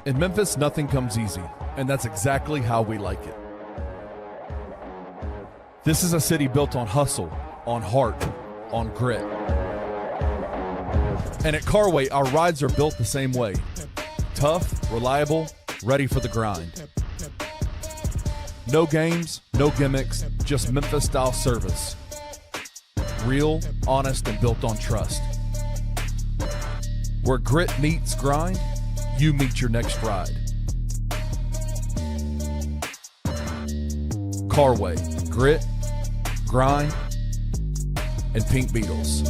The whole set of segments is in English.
In Memphis, nothing comes easy, and that's exactly how we like it. This is a city built on hustle, on heart, on grit. And at Carway, our rides are built the same way. Tough, reliable, ready for the grind. No games, no gimmicks, just Memphis-style service. Real, honest, and built on trust. Where grit meets grind, you meet your next ride. Carway, grit, grind, and Pink Beetles.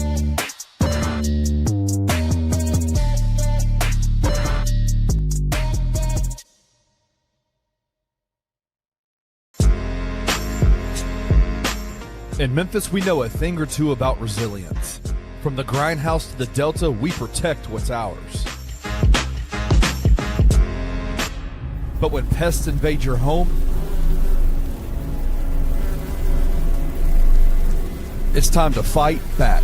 In Memphis, we know a thing or two about resilience. From the grindhouse to the Delta, we protect what's ours. But when pests invade your home, it's time to fight back.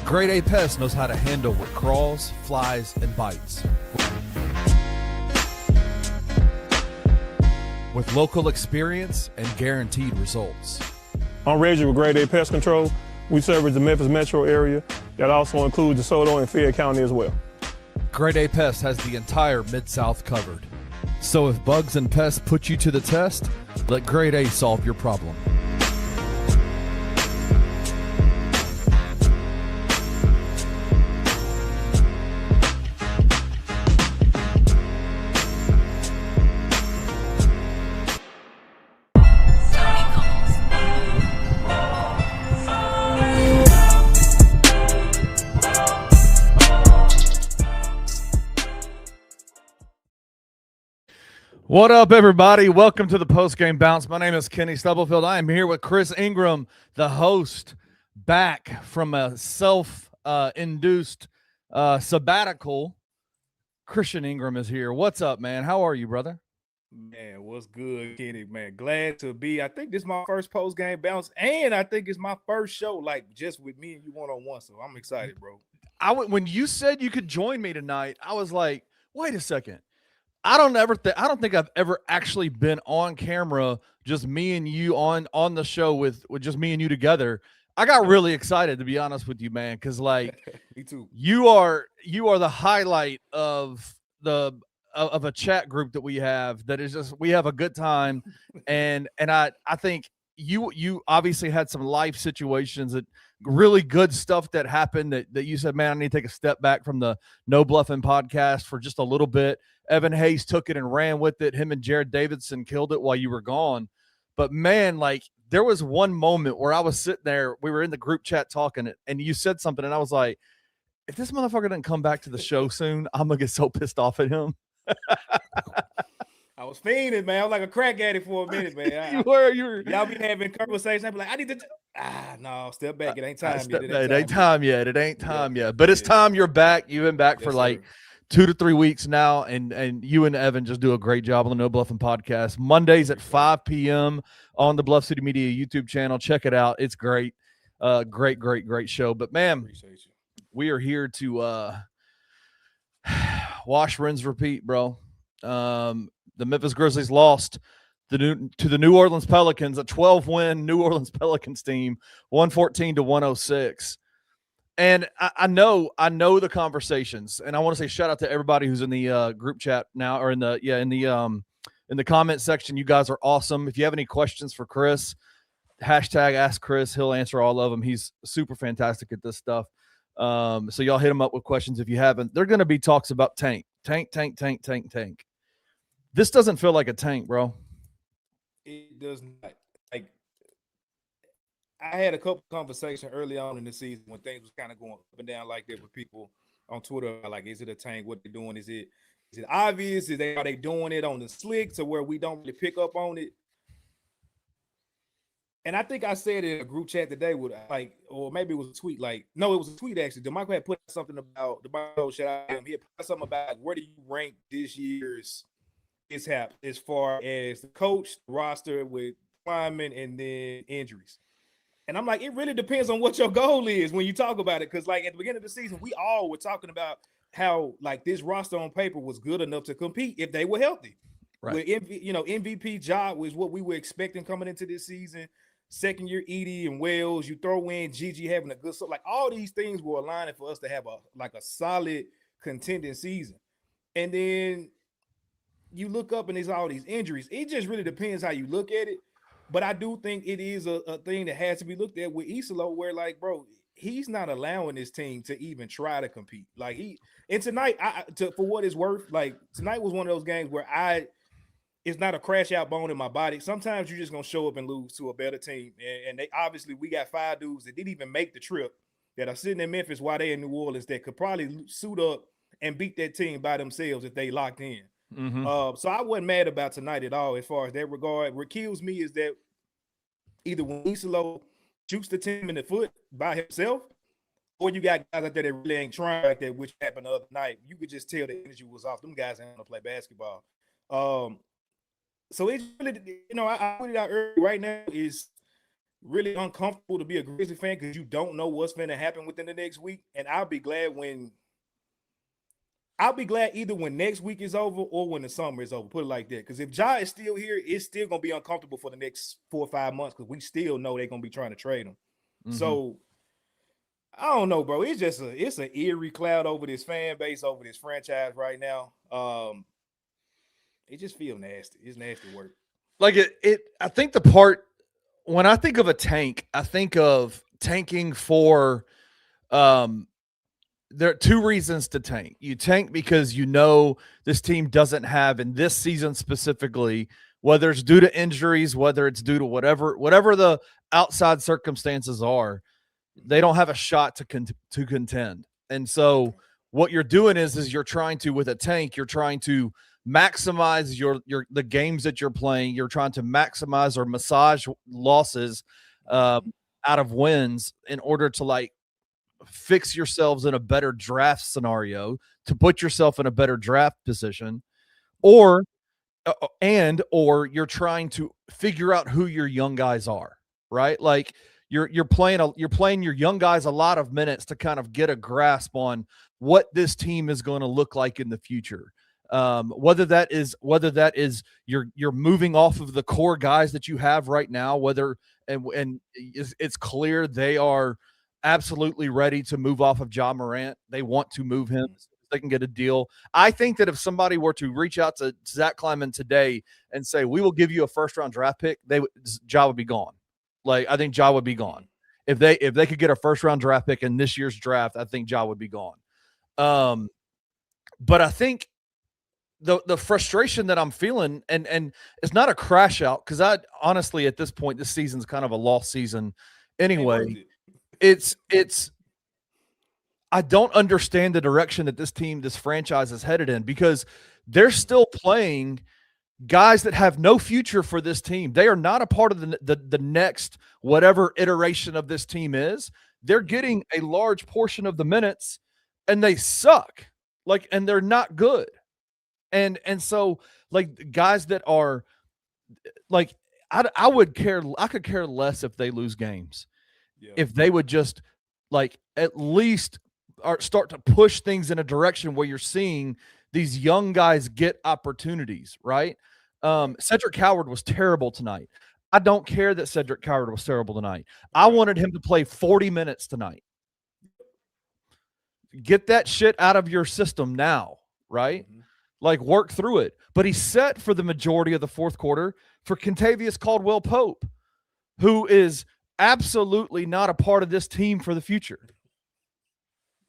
Grade A Pest knows how to handle what crawls, flies, and bites. With local experience and guaranteed results. I'm Reggie with Grade A Pest Control. We service the Memphis metro area. That also includes DeSoto and Fayette County as well. Grade A Pest has the entire Mid-South covered. So if bugs and pests put you to the test, let Grade A solve your problem. What up, everybody? Welcome to the post-game bounce. My name is Kenny Stubblefield. I am here with Chris Ingram, the host, back from a self-induced sabbatical. Christian Ingram is here. What's up, man? How are you, brother? Man, what's good, Kenny? Man, glad to be. I think this is my first post-game bounce, and I think it's my first show, like, just with me and you one-on-one, so I'm excited, bro. When you said you could join me tonight, I was like, wait a second. I don't think I've ever actually been on camera, just me and you on the show with just me and you together. I got really excited, to be honest with you, man, because like me too. You are the highlight of a chat group that we have. That is just, we have a good time, and I think you obviously had some life situations, that really good stuff that happened that you said, man, I need to take a step back from the No Bluffing podcast for just a little bit. Evan Hayes took it and ran with it. Him and Jared Davidson killed it while you were gone. But man, like, there was one moment where I was sitting there, we were in the group chat talking, and you said something, and I was like, if this motherfucker doesn't come back to the show soon, I'm gonna get so pissed off at him. I was fiending, man. I was like a crack addict for a minute, man. You were. Y'all be having conversations. I be like, I need to. No, step back. It ain't time yet. It ain't time yet. But it's time you're back. You've been back for like 2 to 3 weeks now, and you and Evan just do a great job on the No Bluffing podcast. Mondays at 5 p.m. on the Bluff City Media YouTube channel. Check it out. It's great. Great show. But man, we are here to wash, rinse, repeat, bro. The Memphis Grizzlies lost to the New Orleans Pelicans, a 12-win New Orleans Pelicans team, 114-106. And I know the conversations, and I want to say shout out to everybody who's in the group chat now, or in the comment section. You guys are awesome. If you have any questions for Chris, hashtag Ask Chris. He'll answer all of them. He's super fantastic at this stuff. So y'all hit him up with questions if you haven't. They're going to be talks about tank. This doesn't feel like a tank, bro. It does not. Like, I had a couple conversations early on in the season when things was kind of going up and down like that with people on Twitter. Like, is it a tank? What they're doing? Is it obvious? Are they doing it on the slick to where we don't really pick up on it? And I think I said in a group chat today with, like, or maybe it was a tweet. Like, no, it was a tweet actually. DeMarco had put something about DeMarco. Shout out to him. He had put something about, like, where do you rank this year's mishap as far as the coach, the roster with linemen, and then injuries. And I'm like, it really depends on what your goal is when you talk about it. Because like at the beginning of the season, we all were talking about how like this roster on paper was good enough to compete if they were healthy. Right. With MVP job was what we were expecting coming into this season. Second year Edie and Wells, you throw in Gigi having a good, so like all these things were aligning for us to have a solid contending season. And then you look up and there's all these injuries. It just really depends how you look at it. But I do think it is a thing that has to be looked at with Isolo, where like, bro, he's not allowing this team to even try to compete. Like tonight, for what it's worth, like tonight was one of those games where it's not a crash out bone in my body. Sometimes you're just gonna show up and lose to a better team. And they obviously we got 5 dudes that didn't even make the trip that are sitting in Memphis while they're in New Orleans that could probably suit up and beat that team by themselves if they locked in. Mm-hmm. So I wasn't mad about tonight at all as far as that regard. What kills me is that either when Isolo shoots the team in the foot by himself, or you got guys out there that really ain't trying like that, which happened the other night. You could just tell the energy was off. Them guys ain't gonna play basketball. So it's really, I put it out early right now is really uncomfortable to be a Grizzly fan because you don't know what's going to happen within the next week. And I'll be glad either when next week is over or when the summer is over, put it like that. Because if Ja is still here, it's still going to be uncomfortable for the next 4 or 5 months because we still know they're going to be trying to trade him. Mm-hmm. So I don't know, bro. It's just it's an eerie cloud over this fan base, over this franchise right now. It just feels nasty. It's nasty work. Like I think the part when I think of a tank, I think of tanking for there are 2 reasons to tank. You tank because you know this team doesn't have in this season specifically, whether it's due to injuries, whether it's due to whatever the outside circumstances are, they don't have a shot to contend. And so what you're doing is you're trying to, with a tank, you're trying to maximize the games that you're playing. You're trying to maximize or massage losses out of wins in order to like fix yourselves in a better draft scenario, to put yourself in a better draft position, or you're trying to figure out who your young guys are, right? Like you're playing your young guys a lot of minutes to kind of get a grasp on what this team is going to look like in the future. Whether that is you're moving off of the core guys that you have right now, and it's clear they are absolutely ready to move off of Ja Morant. They want to move him so they can get a deal. I think that if somebody were to reach out to Zach Kleiman today and say, we will give you a first-round draft pick, Ja would be gone. Like, I think Ja would be gone. If they could get a first-round draft pick in this year's draft, I think Ja would be gone. But I think the frustration that I'm feeling, and it's not a crash out, because I honestly at this point, this season's kind of a lost season anyway. It's I don't understand the direction that this franchise is headed in, because they're still playing guys that have no future for this team. They are not a part of the next whatever iteration of this team is. They're getting a large portion of the minutes and they suck. Like, and they're not good. And so like guys that are like, I could care less if they lose games. Yeah. If they would just like at least start to push things in a direction where you're seeing these young guys get opportunities, right? Cedric Howard was terrible tonight. I don't care that Cedric Howard was terrible tonight. I wanted him to play 40 minutes tonight. Get that shit out of your system now, right? Mm-hmm. Like, work through it. But he set for the majority of the fourth quarter for Kentavious Caldwell-Pope, who is absolutely not a part of this team for the future.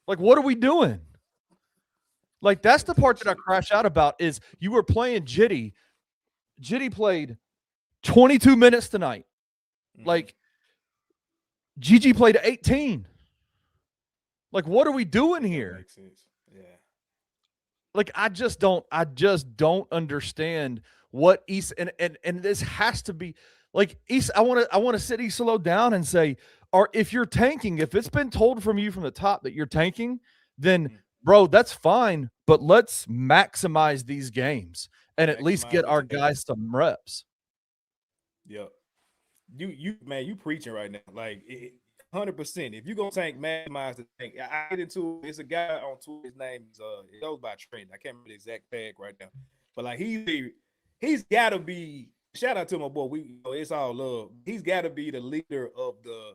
Like, what are we doing? Like, that's the part that I crash out about is you were playing Jitty. Jitty played 22 minutes tonight. Like, Gigi played 18. Like, what are we doing here? Makes sense. Yeah. Like, I just don't understand what East and this has to be like East. I want to sit Isolo down and say, if you're tanking, if it's been told from you from the top that you're tanking, then bro, that's fine. But let's maximize these games and at least get our guys some reps. Yep. you preaching right now. Like 100%. If you're gonna maximize the tank, I get into it's a guy on Twitter. His name is it goes by Trent. I can't remember the exact tag right now, but like he's got to be. Shout out to my boy. It's all love. He's got to be the leader of the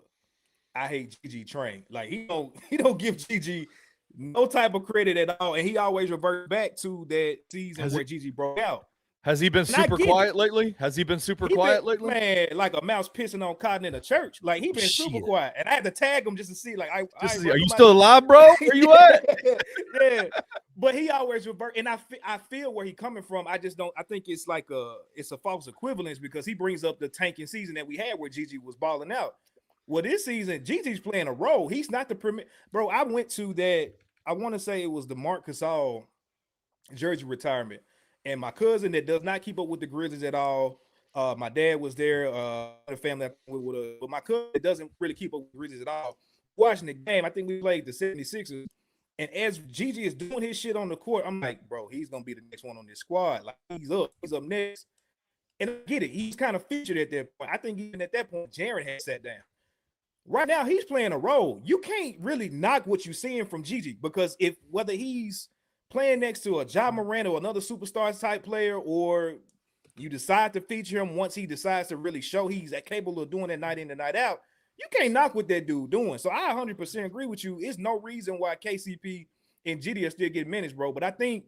I hate Gigi train. Like he don't give Gigi no type of credit at all, and he always reverts back to that season where Gigi broke out. Has he been super quiet lately? Man, like a mouse pissing on cotton in a church. Like he been super quiet, and I had to tag him just to see. Like, are you still alive, bro? Where you at? Yeah, but he always revert, and I feel where he coming from. I just don't. I think it's like it's a false equivalence because he brings up the tanking season that we had where Gigi was balling out. Well, this season Gigi's playing a role. He's not the premier. Bro, I went to that. I want to say it was the Marc Gasol jersey retirement. And my cousin that does not keep up with the Grizzlies at all. My dad was there. The family but my cousin that doesn't really keep up with the Grizzlies at all. Watching the game, I think we played the 76ers. And as Gigi is doing his shit on the court, I'm like, bro, he's gonna be the next one on this squad. Like he's up next. And I get it. He's kind of featured at that point. I think even at that point, Jaren had sat down. Right now, he's playing a role. You can't really knock what you're seeing from Gigi because whether he's playing next to a Ja Morant or another superstar type player, or you decide to feature him once he decides to really show he's capable of doing it night in and night out, you can't knock what that dude doing. So I 100% agree with you. There's no reason why KCP and GD are still getting minutes, bro. But I think,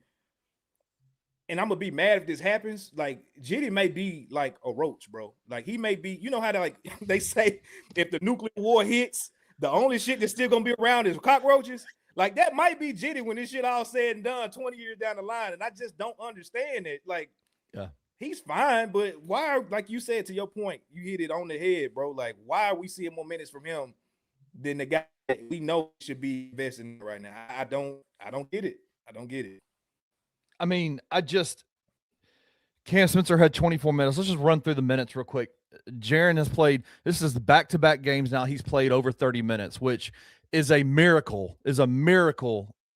and I'm gonna be mad if this happens, like GD may be like a roach, bro. Like he may be, you know how they say if the nuclear war hits, the only shit that's still gonna be around is cockroaches. Like that might be Jitty when this shit all said and done 20 years down the line. And I just don't understand it. Like, yeah, he's fine, but why, like you said, to your point, you hit it on the head, bro. Like, why are we seeing more minutes from him than the guy that we know should be investing right now? I don't get it. I don't get it. I mean, Cam Spencer had 24 minutes. Let's just run through the minutes real quick. Jaren has played, this is the back-to-back games now. He's played over 30 minutes, which is a miracle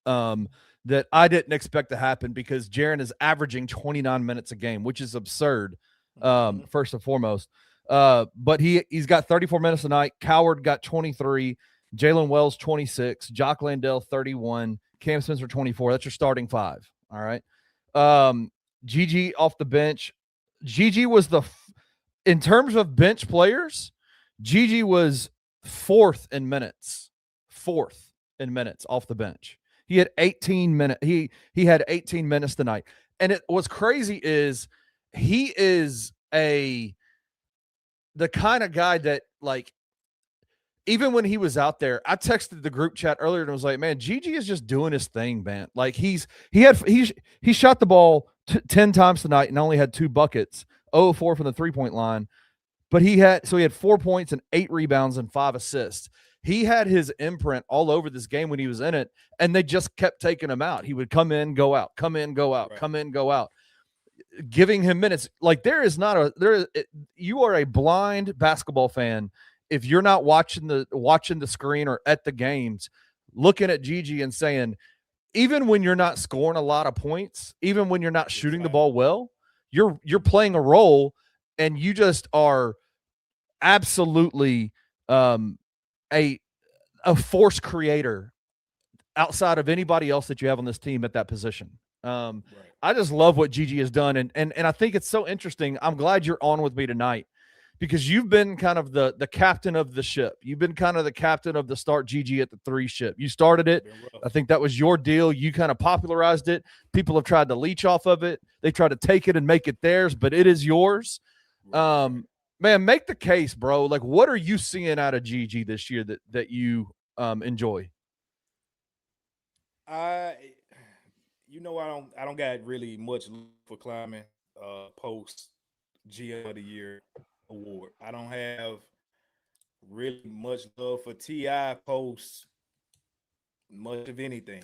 that I didn't expect to happen because Jaren is averaging 29 minutes a game, which is absurd, first and foremost. But he's got 34 minutes a night. Coward got 23. Jalen Wells, 26. Jock Landale, 31. Cam Spencer, 24. That's your starting five. All right. Gigi off the bench. Gigi was in terms of bench players, Gigi was fourth in minutes off the bench. He had 18 minutes. He had 18 minutes tonight. And what's crazy is he is the kind of guy that, like, even when he was out there, I texted the group chat earlier and was like, man, Gigi is just doing his thing, man. Like he shot the ball 10 times tonight and only had 2 buckets, 0-4 from the 3-point line. But he had 4 points and 8 rebounds and 5 assists. He had his imprint all over this game when he was in it, and they just kept taking him out. He would come in, go out, come in, go out, come in, go out, giving him minutes. Like you are a blind basketball fan if you're not watching the screen or at the games, looking at Gigi and saying, even when you're not scoring a lot of points, even when you're not shooting the ball well, you're playing a role, and you just are absolutely a force creator outside of anybody else that you have on this team at that position. I just love what Gigi has done. And I think it's so interesting. I'm glad you're on with me tonight because you've been kind of the captain of the ship. You've been kind of the captain of the start Gigi at the 3 ship. You started it. I think that was your deal. You kind of popularized it. People have tried to leech off of it. They try to take it and make it theirs, but it is yours. Man, make the case, bro. Like, what are you seeing out of Gigi this year that you enjoy? I don't got really much for climbing post GM of the Year award. I don't have really much love for T.I. post much of anything.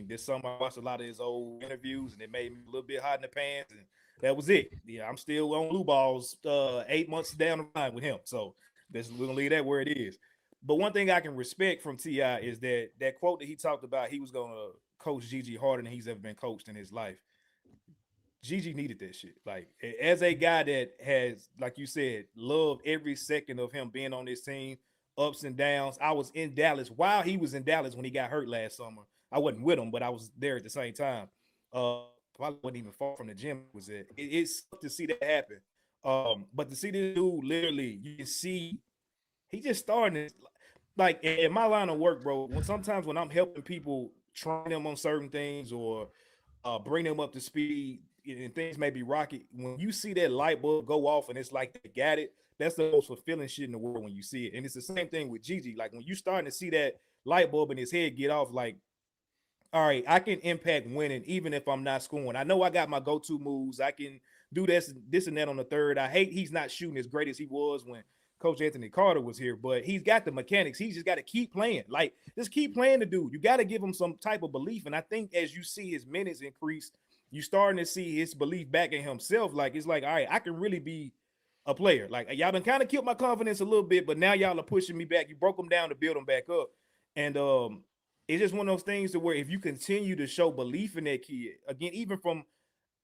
This summer I watched a lot of his old interviews and it made me a little bit hot in the pants, and that was it. Yeah, I'm still on blue balls 8 months down the line with him. So we're gonna leave that where it is. But one thing I can respect from T.I. is that quote that he talked about, he was gonna coach Gigi harder than he's ever been coached in his life. Gigi needed that shit. Like, as a guy that has, like you said, loved every second of him being on this team, ups and downs. I was in Dallas while he was in Dallas when he got hurt last summer. I wasn't with him, but I was there at the same time. Probably wasn't even far from the gym. Was it? It's to see that happen. But to see this dude, literally, you can see he just starting to, like, in my line of work, bro. Sometimes when I'm helping people train them on certain things or bring them up to speed and things may be rocky, when you see that light bulb go off and it's like they got it, that's the most fulfilling shit in the world when you see it. And it's the same thing with Gigi. Like, when you starting to see that light bulb in his head get off, like, all right, I can impact winning even if I'm not scoring. I know I got my go-to moves. I can do this and that on the third. I hate he's not shooting as great as he was when Coach Anthony Carter was here, but he's got the mechanics. He's just got to keep playing. Like, just keep playing the dude. You got to give him some type of belief. And I think as you see his minutes increase, you starting to see his belief back in himself. Like, it's like, all right, I can really be a player. Like, y'all done kind of killed my confidence a little bit, but now y'all are pushing me back. You broke them down to build them back up. And it's just one of those things to where if you continue to show belief in that kid, again, even from,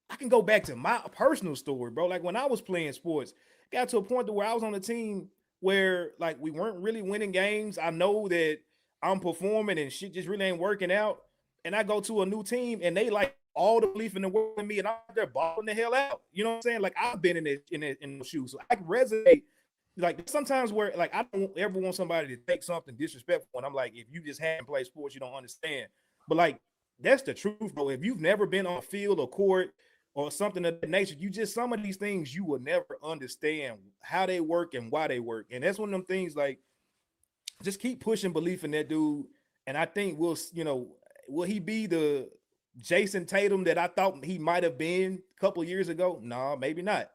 I can go back to my personal story, bro. Like, when I was playing sports, got to a point to where I was on a team where, like, we weren't really winning games. I know that I'm performing and shit just really ain't working out. And I go to a new team and they like all the belief in the world in me, and I'm there balling the hell out. You know what I'm saying? Like, I've been in those shoes. So I can resonate. Like, sometimes where, like, I don't ever want somebody to take something disrespectful. And I'm like, if you just haven't played sports, you don't understand. But, like, that's the truth, bro. If you've never been on a field or court or something of that nature, you just, some of these things you will never understand how they work and why they work. And that's one of them things, like, just keep pushing belief in that dude. And I think will he be the Jason Tatum that I thought he might have been a couple of years ago? No, maybe not.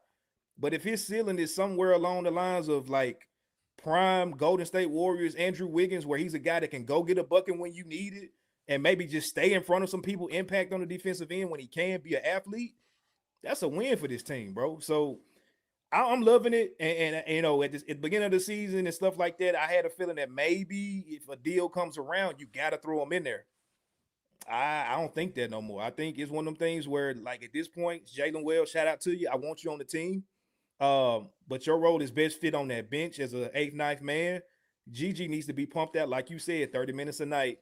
But if his ceiling is somewhere along the lines of, like, prime Golden State Warriors, Andrew Wiggins, where he's a guy that can go get a bucket when you need it and maybe just stay in front of some people, impact on the defensive end when he can be an athlete, that's a win for this team, bro. So I'm loving it. And at the beginning of the season and stuff like that, I had a feeling that maybe if a deal comes around, you got to throw him in there. I don't think that no more. I think it's one of them things where, like, at this point, Jalen Wells, shout out to you. I want you on the team. But your role is best fit on that bench as an 8th, 9th man. Gigi needs to be pumped out, like you said, 30 minutes a night,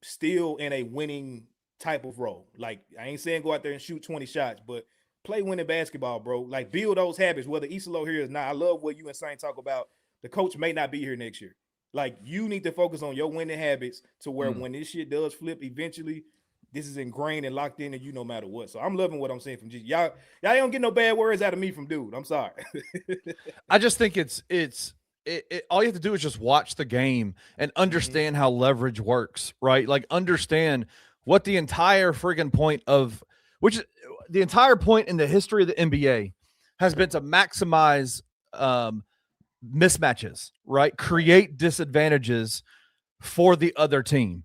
still in a winning type of role. Like, I ain't saying go out there and shoot 20 shots, but play winning basketball, bro. Like, build those habits, whether Isolo here is not. I love what you and Saint talk about. The coach may not be here next year. Like, you need to focus on your winning habits to where when this shit does flip eventually, this is ingrained and locked in, and you no matter what. So I'm loving what I'm saying from Gigi. Y'all don't get no bad words out of me from dude. I'm sorry. I just think it's all you have to do is just watch the game and understand how leverage works, right? Like, understand what the entire friggin' point of, which is the entire point in the history of the NBA has been to maximize mismatches, right? Create disadvantages for the other team.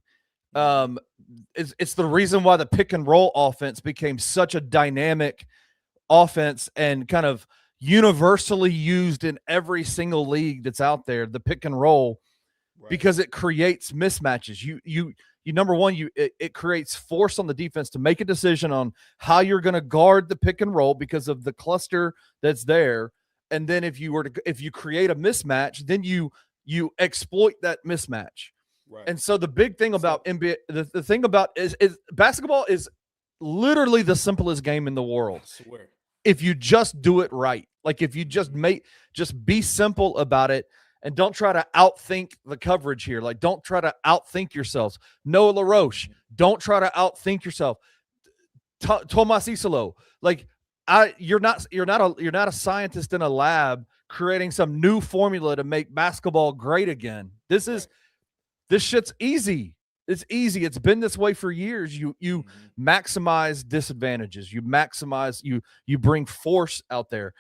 It's the reason why the pick and roll offense became such a dynamic offense and kind of universally used in every single league that's out there, the pick and roll, right, because it creates mismatches. You number one, it creates force on the defense to make a decision on how you're going to guard the pick and roll because of the cluster that's there. And then if you create a mismatch, then you exploit that mismatch. Right. And so the big thing about NBA, the thing about is basketball is literally the simplest game in the world. I swear. If you just do it right. Like, if you just be simple about it and don't try to outthink the coverage here. Like, don't try to outthink yourselves. Noah LaRoche, don't try to outthink yourself. Tomas Isolo, like, you're not a scientist in a lab creating some new formula to make basketball great again. This shit's easy. It's easy. It's been this way for years. You maximize disadvantages. You bring force out there.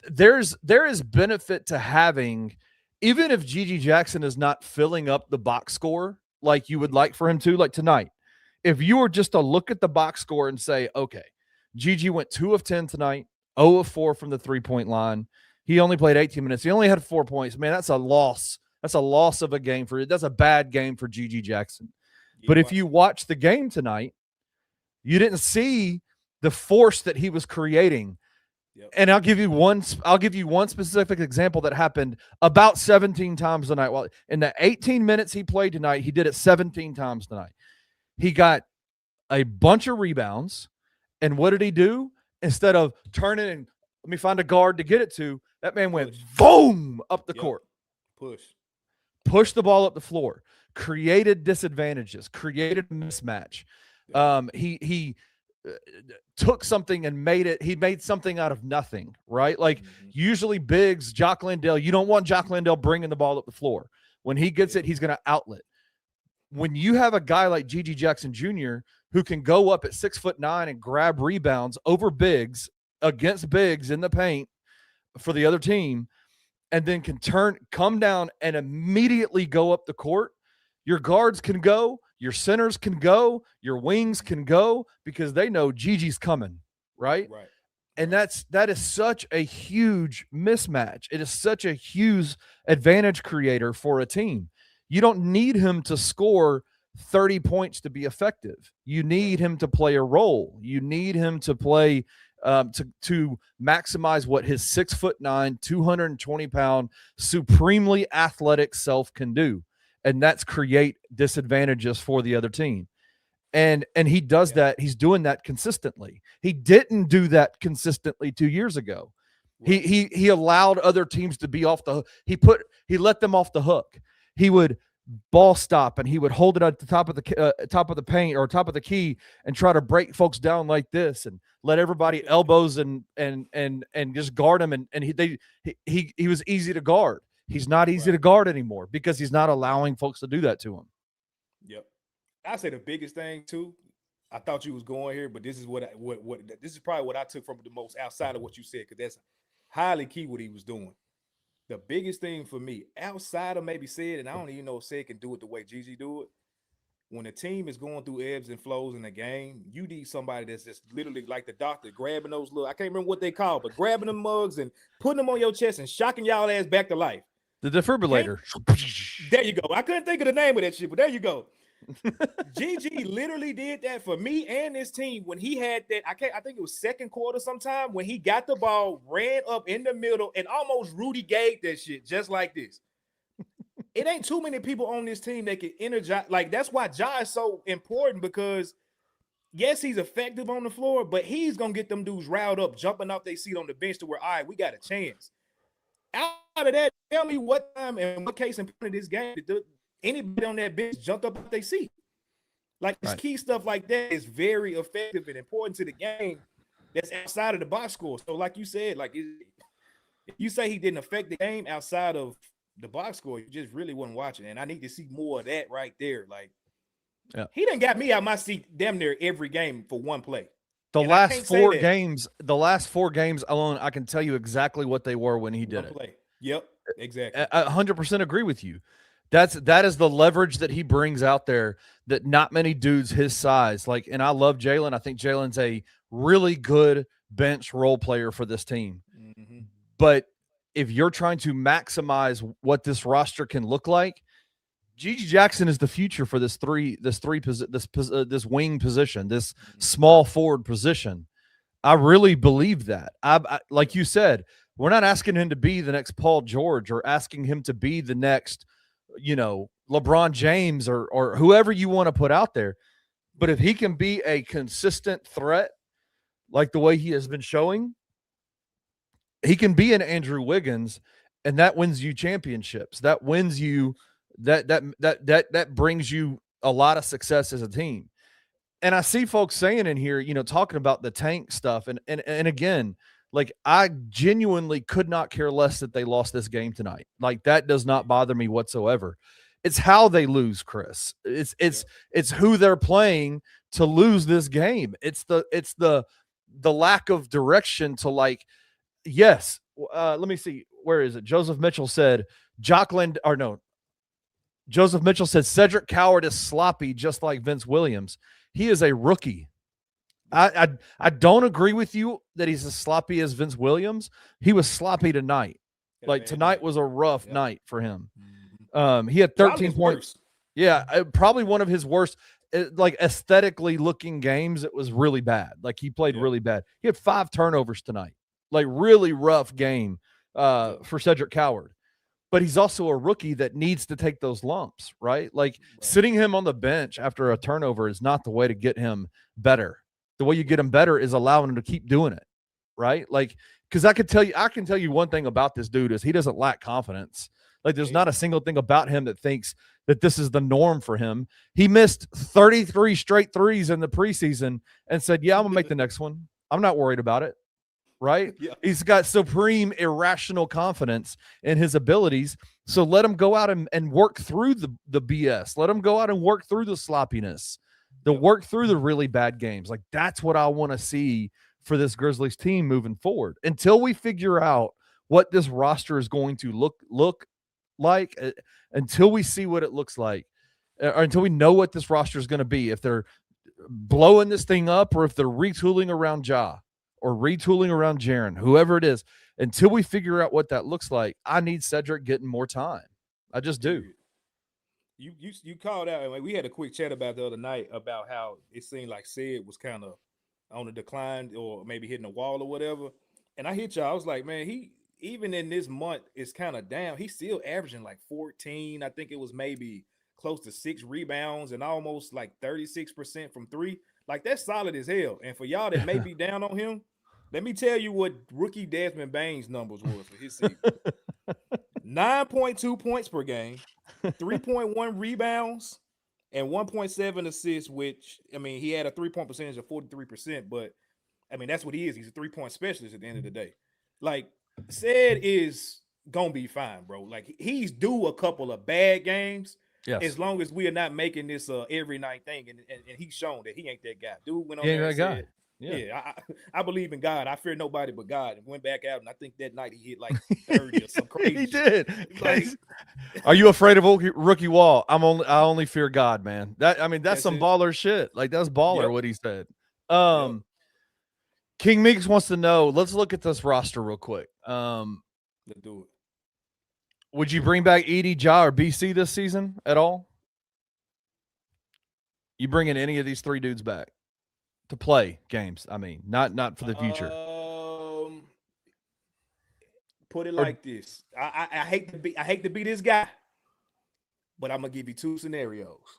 There is benefit to having, even if Gigi Jackson is not filling up the box score like you would like for him to, like tonight. If you were just to look at the box score and say, okay, Gigi went 2 of 10 tonight, 0 of 4 from the 3-point line. He only played 18 minutes. He only had 4 points. Man, that's a loss. That's a loss of a game that's a bad game for Gigi Jackson. But if you watch the game tonight, you didn't see the force that he was creating. Yep. And I'll give you one specific example that happened about 17 times tonight. Well, in the 18 minutes he played tonight, he did it 17 times tonight. He got a bunch of rebounds, and what did he do? Instead of turning and let me find a guard to get it to, that man went boom up the court. Push the ball up the floor, created disadvantages, created a mismatch. He took something and he made something out of nothing, right? Like usually bigs, Jock Landale, you don't want Jock Landale bringing the ball up the floor. When he gets it, he's going to outlet. When you have a guy like Gigi Jackson Jr. who can go up at 6'9" and grab rebounds over bigs against bigs in the paint for the other team, and then can come down and immediately go up the court, your guards can go, your centers can go, your wings can go, because they know Gigi's coming, right? Right. And that is such a huge mismatch. It is such a huge advantage creator for a team. You don't need him to score 30 points to be effective. You need him to play a role. You need him to play to maximize what his 6'9", 220-pound, supremely athletic self can do. And that's create disadvantages for the other team. And he does that. He's doing that consistently. He didn't do that consistently 2 years ago. He allowed other teams to be off the hook. He let them off the hook. He would ball stop and he would hold it at the top of the paint or top of the key and try to break folks down like this and let everybody elbows and just guard him. And he was easy to guard. He's not easy to guard anymore because he's not allowing folks to do that to him. Yep. I say the biggest thing too. I thought you was going here, but this is what this is probably what I took from the most outside of what you said, because that's highly key what he was doing. The biggest thing for me, outside of maybe Sid, and I don't even know if Sid can do it the way Gigi do it. When a team is going through ebbs and flows in a game, you need somebody that's just literally like the doctor, grabbing those little, I can't remember what they call, but grabbing them mugs and putting them on your chest and shocking y'all ass back to life. The defibrillator. There you go. I couldn't think of the name of that shit, but there you go. Gigi literally did that for me and his team when he had that. I think it was second quarter sometime when he got the ball, ran up in the middle, and almost Rudy gave that shit just like this. It ain't too many people on this team that can energize. Like, that's why Ja is so important, because yes, he's effective on the floor, but he's gonna get them dudes riled up, jumping off their seat on the bench to where, all right, we got a chance. Out of that, tell me what time and what case in point of this game did anybody on that bench jumped up off their seat. Like, this key stuff like that is very effective and important to the game that's outside of the box score. So like you said, like, if you say he didn't affect the game outside of the box score, you just really wasn't watching. And I need to see more of that right there. Like, he done got me out my seat damn near every game for one play. The last four games alone, I can tell you exactly what they were when he did it. Play. Yep, exactly. I 100% agree with you. That is the leverage that he brings out there that not many dudes his size like. And I love Jalen. I think Jalen's a really good bench role player for this team. Mm-hmm. But if you're trying to maximize what this roster can look like, Gigi Jackson is the future for this wing position, this small forward position. I really believe that. I like you said, we're not asking him to be the next Paul George or asking him to be the next, LeBron James or whoever you want to put out there. But if he can be a consistent threat, like the way he has been showing, he can be an Andrew Wiggins, and that wins you championships. That wins you. That brings you a lot of success as a team. And I see folks saying in here, talking about the tank stuff. And again, like, I genuinely could not care less that they lost this game tonight. Like, that does not bother me whatsoever. It's how they lose, Chris. It's who they're playing to lose this game. It's the lack of direction to, like, yes. Let me see. Where is it? Joseph Mitchell said Joseph Mitchell said Cedric Coward is sloppy, just like Vince Williams. He is a rookie. I don't agree with you that he's as sloppy as Vince Williams. He was sloppy tonight. Like, tonight was a rough night for him. He had 13 points. Yeah, probably one of his worst. like aesthetically looking games, it was really bad. Like he played really bad. He had 5 turnovers tonight. Like really rough game for Cedric Coward. But he's also a rookie that needs to take those lumps, right? Like sitting him on the bench after a turnover is not the way to get him better. The way you get him better is allowing him to keep doing it, right? Like, because I can tell you one thing about this dude is he doesn't lack confidence. Like there's not a single thing about him that thinks that this is the norm for him. He missed 33 straight threes in the preseason and said, yeah, I'm gonna make the next one. I'm not worried about it. Right? Yeah. He's got supreme irrational confidence in his abilities. So let him go out and work through the BS. Let him go out and work through the sloppiness, work through the really bad games. Like that's what I want to see for this Grizzlies team moving forward. Until we figure out what this roster is going to look like, until we see what it looks like, or until we know what this roster is going to be, if they're blowing this thing up or if they're retooling around Ja or retooling around Jaren, whoever it is, until we figure out what that looks like, I need Cedric getting more time. I just do. You called out, and we had a quick chat about the other night about how it seemed like Sid was kind of on the decline or maybe hitting a wall or whatever. And I hit y'all. I was like, man, he even in this month is kind of down. He's still averaging like 14. I think it was maybe close to 6 rebounds and almost like 36% from 3. Like that's solid as hell. And for y'all that may be down on him, let me tell you what rookie Desmond Bane's numbers was for his season. 9.2 points per game, 3.1 rebounds, and 1.7 assists, which, I mean, he had a 3-point percentage of 43%, but, I mean, that's what he is. He's a 3-point specialist at the end of the day. Like, Ced is going to be fine, bro. Like, he's due a couple of bad games as long as we are not making this every night thing, and he's shown that he ain't that guy. Dude went on there and said, I believe in God. I fear nobody but God. And went back out, and I think that night he hit like 30 or some crazy. He did. Like, are you afraid of rookie wall? I only fear God, man. That's some baller shit. Like that's baller what he said. King Meeks wants to know. Let's look at this roster real quick. Let's do it. Would you bring back Edie, Ja, or BC this season at all? You bringing any of these 3 dudes back to play games? I mean, not for the future. Put it like this. I hate to be this guy, but I'm gonna give you 2 scenarios.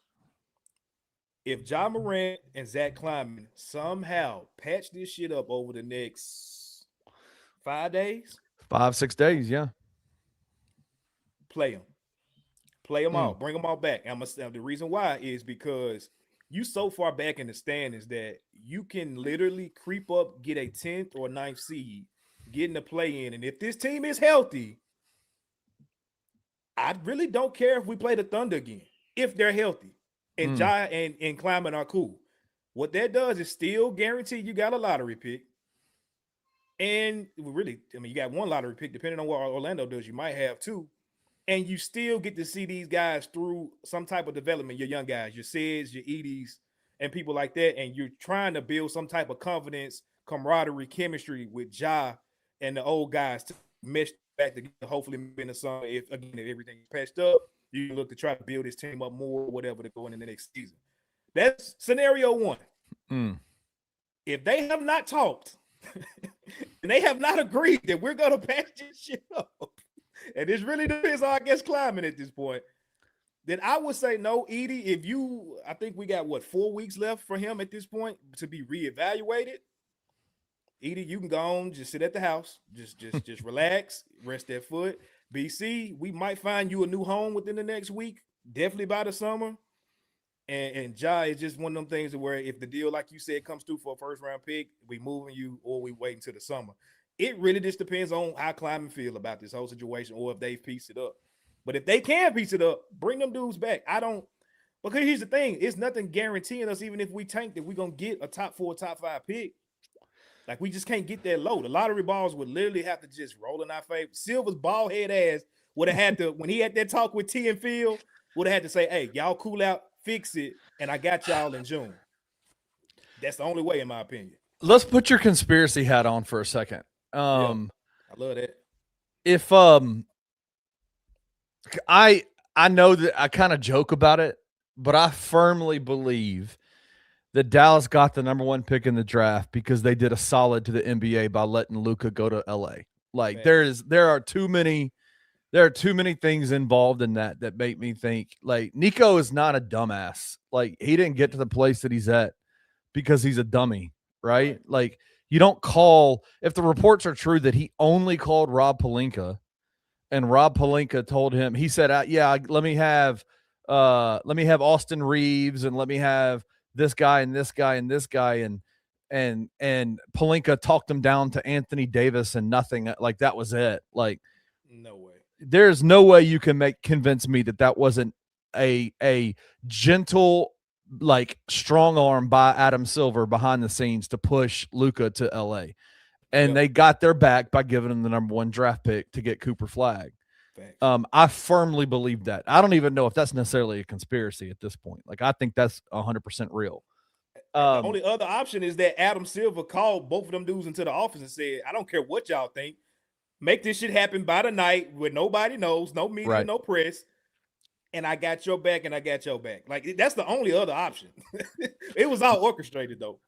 If Ja Morant and Zach Kleiman somehow patch this shit up over the next 5 days, 5-6 days, yeah. Play them all, bring them all back. The reason why is because you so far back in the standings that you can literally creep up, get a 10th or 9th seed, get in the play-in, and if this team is healthy, I really don't care if we play the Thunder again if they're healthy and Ja and Kleiman are cool. What that does is still guarantee you got a lottery pick. And really, I mean, you got 1 lottery pick, depending on what Orlando does, you might have 2. And you still get to see these guys through some type of development, your young guys, your Sids, your Edies, and people like that. And you're trying to build some type of confidence, camaraderie, chemistry with Ja and the old guys to mesh back together, hopefully in the summer. If everything is patched up, you can look to try to build this team up more or whatever to go in the next season. That's scenario 1. If they have not talked and they have not agreed that we're going to patch this shit up, and this really depends on, I guess, Kleiman at this point, then I would say no, Edie. I think we got 4 weeks left for him at this point to be reevaluated. Edie, you can go on, just sit at the house, just relax, rest that foot. BC, we might find you a new home within the next week, definitely by the summer. And Ja is just one of them things where if the deal, like you said, comes through for a 1st-round pick, we moving you or we wait until the summer. It really just depends on how Kleiman feel about this whole situation or if they've pieced it up. But if they can piece it up, bring them dudes back. Because here's the thing. It's nothing guaranteeing us, even if we tank, that we're going to get a top 4, top 5 pick. Like, we just can't get that low. The lottery balls would literally have to just roll in our favor. Silver's bald head ass would have had to, when he had that talk with T and Phil, would have had to say, hey, y'all cool out, fix it, and I got y'all in June. That's the only way, in my opinion. Let's put your conspiracy hat on for a second. I love that. If I know that I kind of joke about it, but I firmly believe that Dallas got the number 1 pick in the draft because they did a solid to the NBA by letting Luka go to LA. Like Facts. there are too many things involved in that make me think like Nico is not a dumbass. Like he didn't get to the place that he's at because he's a dummy, right? Right. Like you don't call if the reports are true that he only called Rob Pelinka and Rob Pelinka told him he said, "Yeah, let me have Austin Reeves and let me have this guy and this guy and this guy and Pelinka talked him down to Anthony Davis and nothing like that was it. Like No way. there's no way you can convince me that wasn't a gentle like strong arm by Adam Silver behind the scenes to push Luka to LA. And Yep. they got their back by giving him the number 1 draft pick to get Cooper Flag. Facts. I firmly believe that. I don't even know if that's necessarily a conspiracy at this point. Like I think that's 100% real. The only other option is that Adam Silver called both of them dudes into the office and said, I don't care what y'all think. Make this shit happen by the night where nobody knows, no media, Right. no press. And I got your back and I got your back. Like that's the only other option. It was all orchestrated though.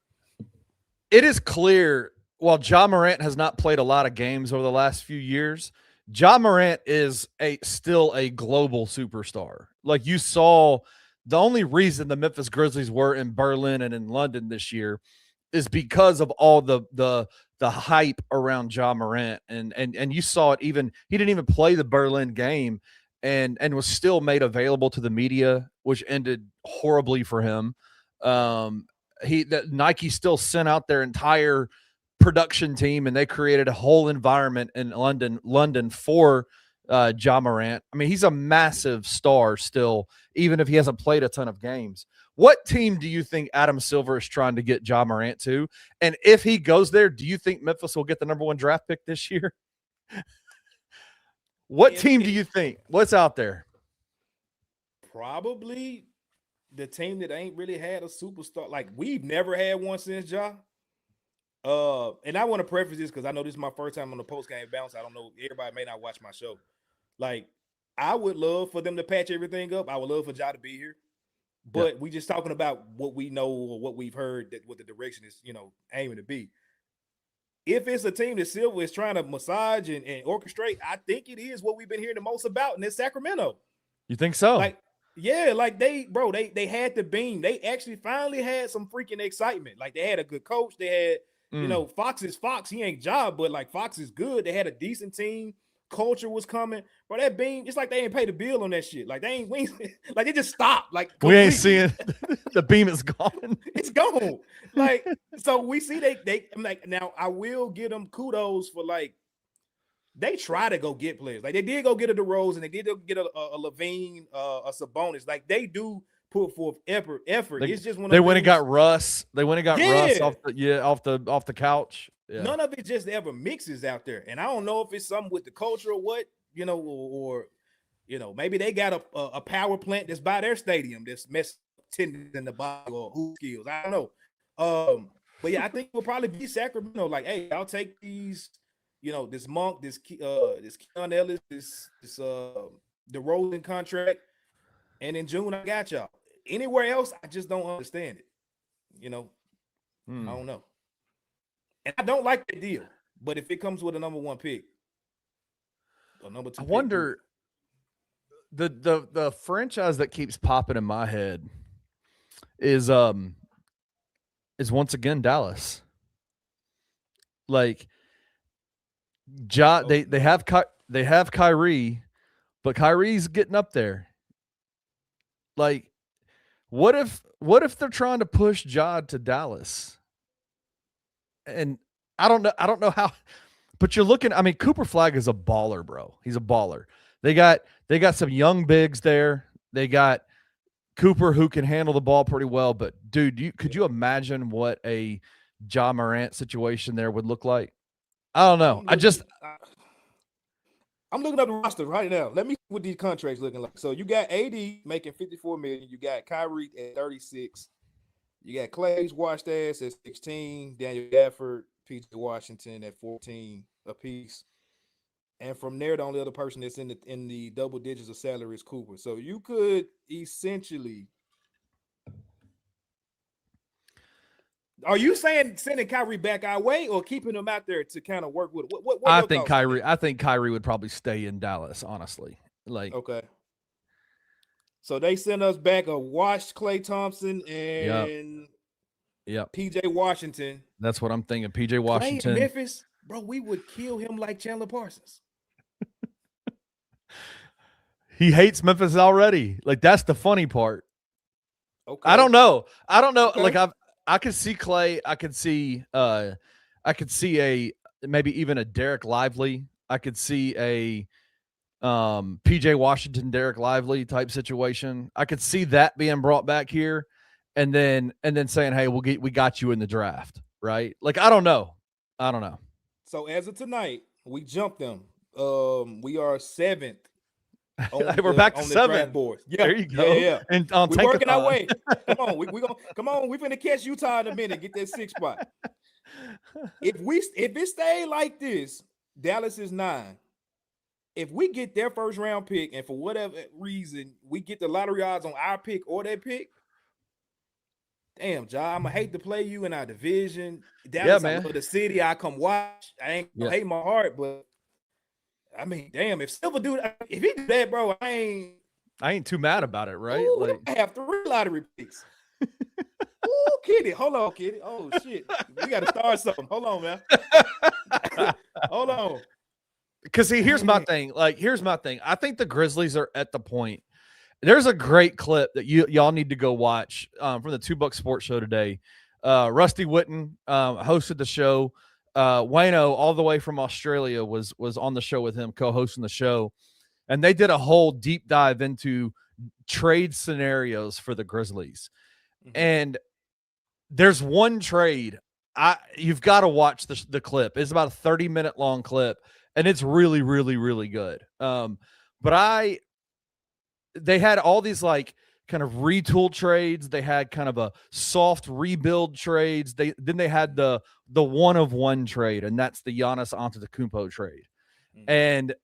It is clear while Ja Morant has not played a lot of games over the last few years, Ja Morant is still a global superstar. Like you saw, the only reason the Memphis Grizzlies were in Berlin and in London this year is because of all the hype around Ja Morant. And you saw it even he didn't even play the Berlin game and was still made available to the media, which ended horribly for him. Nike still sent out their entire production team and they created a whole environment in London for Ja Morant. I mean, he's a massive star still, even if he hasn't played a ton of games. What team do you think Adam Silver is trying to get Ja Morant to? And if he goes there, do you think Memphis will get the number 1 draft pick this year? What team do you think? What's out there? Probably the team that ain't really had a superstar. Like we've never had one since Ja. And I want to preface this because I know this is my first time on the post game bounce. I don't know, everybody may not watch my show. Like, I would love for them to patch everything up. I would love for Ja to be here. But we just talking about what we know or what we've heard that what the direction is, aiming to be. If it's a team that Silver is trying to massage and orchestrate, I think it is what we've been hearing the most about, and it's Sacramento. You think so? Like, yeah, like they had the beam. They actually finally had some freaking excitement. Like they had a good coach. They had, Fox is Fox. He ain't job, but like Fox is good. They had a decent team. Culture was coming. But that beam, it's like they ain't paid the bill on that shit. Like like they just stopped. Like we ain't seeing the beam is gone. It's gone. Like, so we see I'm like, now I will give them kudos for like they try to go get players. Like they did go get a DeRozan, they did get a Levine, a Sabonis. Like they do put forth effort. It's just when they went and got Russ. They went and got Russ off the couch. Yeah. None of it just ever mixes out there. And I don't know if it's something with the culture or what, or maybe they got a power plant that's by their stadium that's messing tendons in the body or hoop skills. I don't know. But yeah, I think we'll probably be Sacramento. Like, hey, I'll take these. This Monk, this Keon Ellis, this DeRozan contract, and in June I got y'all. Anywhere else, I just don't understand it. I don't know, and I don't like the deal. But if it comes with a number 1 pick, or number 2, I wonder the franchise that keeps popping in my head is once again Dallas. Like. They have Kyrie, but Kyrie's getting up there. Like, what if they're trying to push Ja to Dallas? And I don't know how, but you're looking. I mean, Cooper Flag is a baller, bro. He's a baller. They got some young bigs there. They got Cooper who can handle the ball pretty well. But dude, could you imagine what a Ja Morant situation there would look like? I don't know. I'm looking up the roster right now. Let me see what these contracts looking like. So you got AD making $54 million. You got Kyrie at 36. You got Clay's washed ass at 16. Daniel Gafford, PJ Washington at 14 apiece. And from there, the only other person that's in the double digits of salary is Cooper. So you could essentially Are you saying sending Kyrie back our way or keeping him out there to kind of work with it? What I your think thoughts on Kyrie. that? I think Kyrie would probably stay in Dallas. Honestly, like, Okay. So they sent us back a washed Klay Thompson yep, and yep. PJ Washington. That's what I'm thinking. PJ Klay in Washington. Memphis, bro, we would kill him like Chandler Parsons. He hates Memphis already. Like, that's the funny part. Okay. I don't know. Okay. Like, I could see Klay. I could see a maybe even a Derek Lively. I could see a PJ Washington, Derek Lively type situation. I could see that being brought back here, and then saying, "Hey, we got you in the draft," right? Like, I don't know. So as of tonight, we jumped them. We are 7th. We're back to 7 boards. Yeah, there you go. Yeah. And on we're working our Tankathon. way. Come on, come on. We're finna catch Utah in a minute. Get that 6th spot. If it stay like this, Dallas is 9. If we get their first round pick, and for whatever reason we get the lottery odds on our pick or their pick, damn, Ja, I'ma hate to play you in our division. Dallas, man. I love the city. I come watch. I ain't gonna hate my heart, but I mean, damn, if Silver do if he do that, bro, I ain't too mad about it, right? Ooh, like, I have 3 lottery picks. Ooh, Kitty, hold on, Kitty. Oh shit, we gotta start something. Hold on, man. Hold on. Because see, here's my thing. I think the Grizzlies are at the point. There's a great clip that y'all need to go watch from the 2 Buck Sports Show today. Rusty Witten hosted the show. Wayno, all the way from Australia, was on the show with him, co-hosting the show, and they did a whole deep dive into trade scenarios for the Grizzlies. And there's one trade you've got to watch the clip. It's about a 30-minute long clip, and it's really, really, really good. But they had all these like kind of retool trades. They had kind of a soft rebuild trades. Then they had the 1-of-1 trade, and that's the Giannis Antetokounmpo trade. And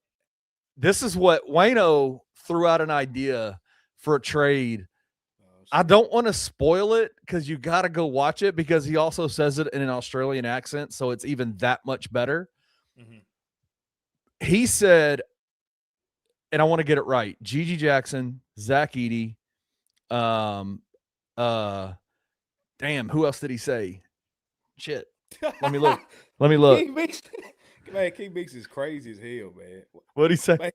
this is what Wayno threw out an idea for a trade. I don't want to spoil it because you got to go watch it, because he also says it in an Australian accent, so it's even that much better. He said, and I want to get it right, Gigi Jackson, Zach Edey, damn, who else did he say? Shit. Let me look. King Meeks is crazy as hell, man. What'd he say? Man.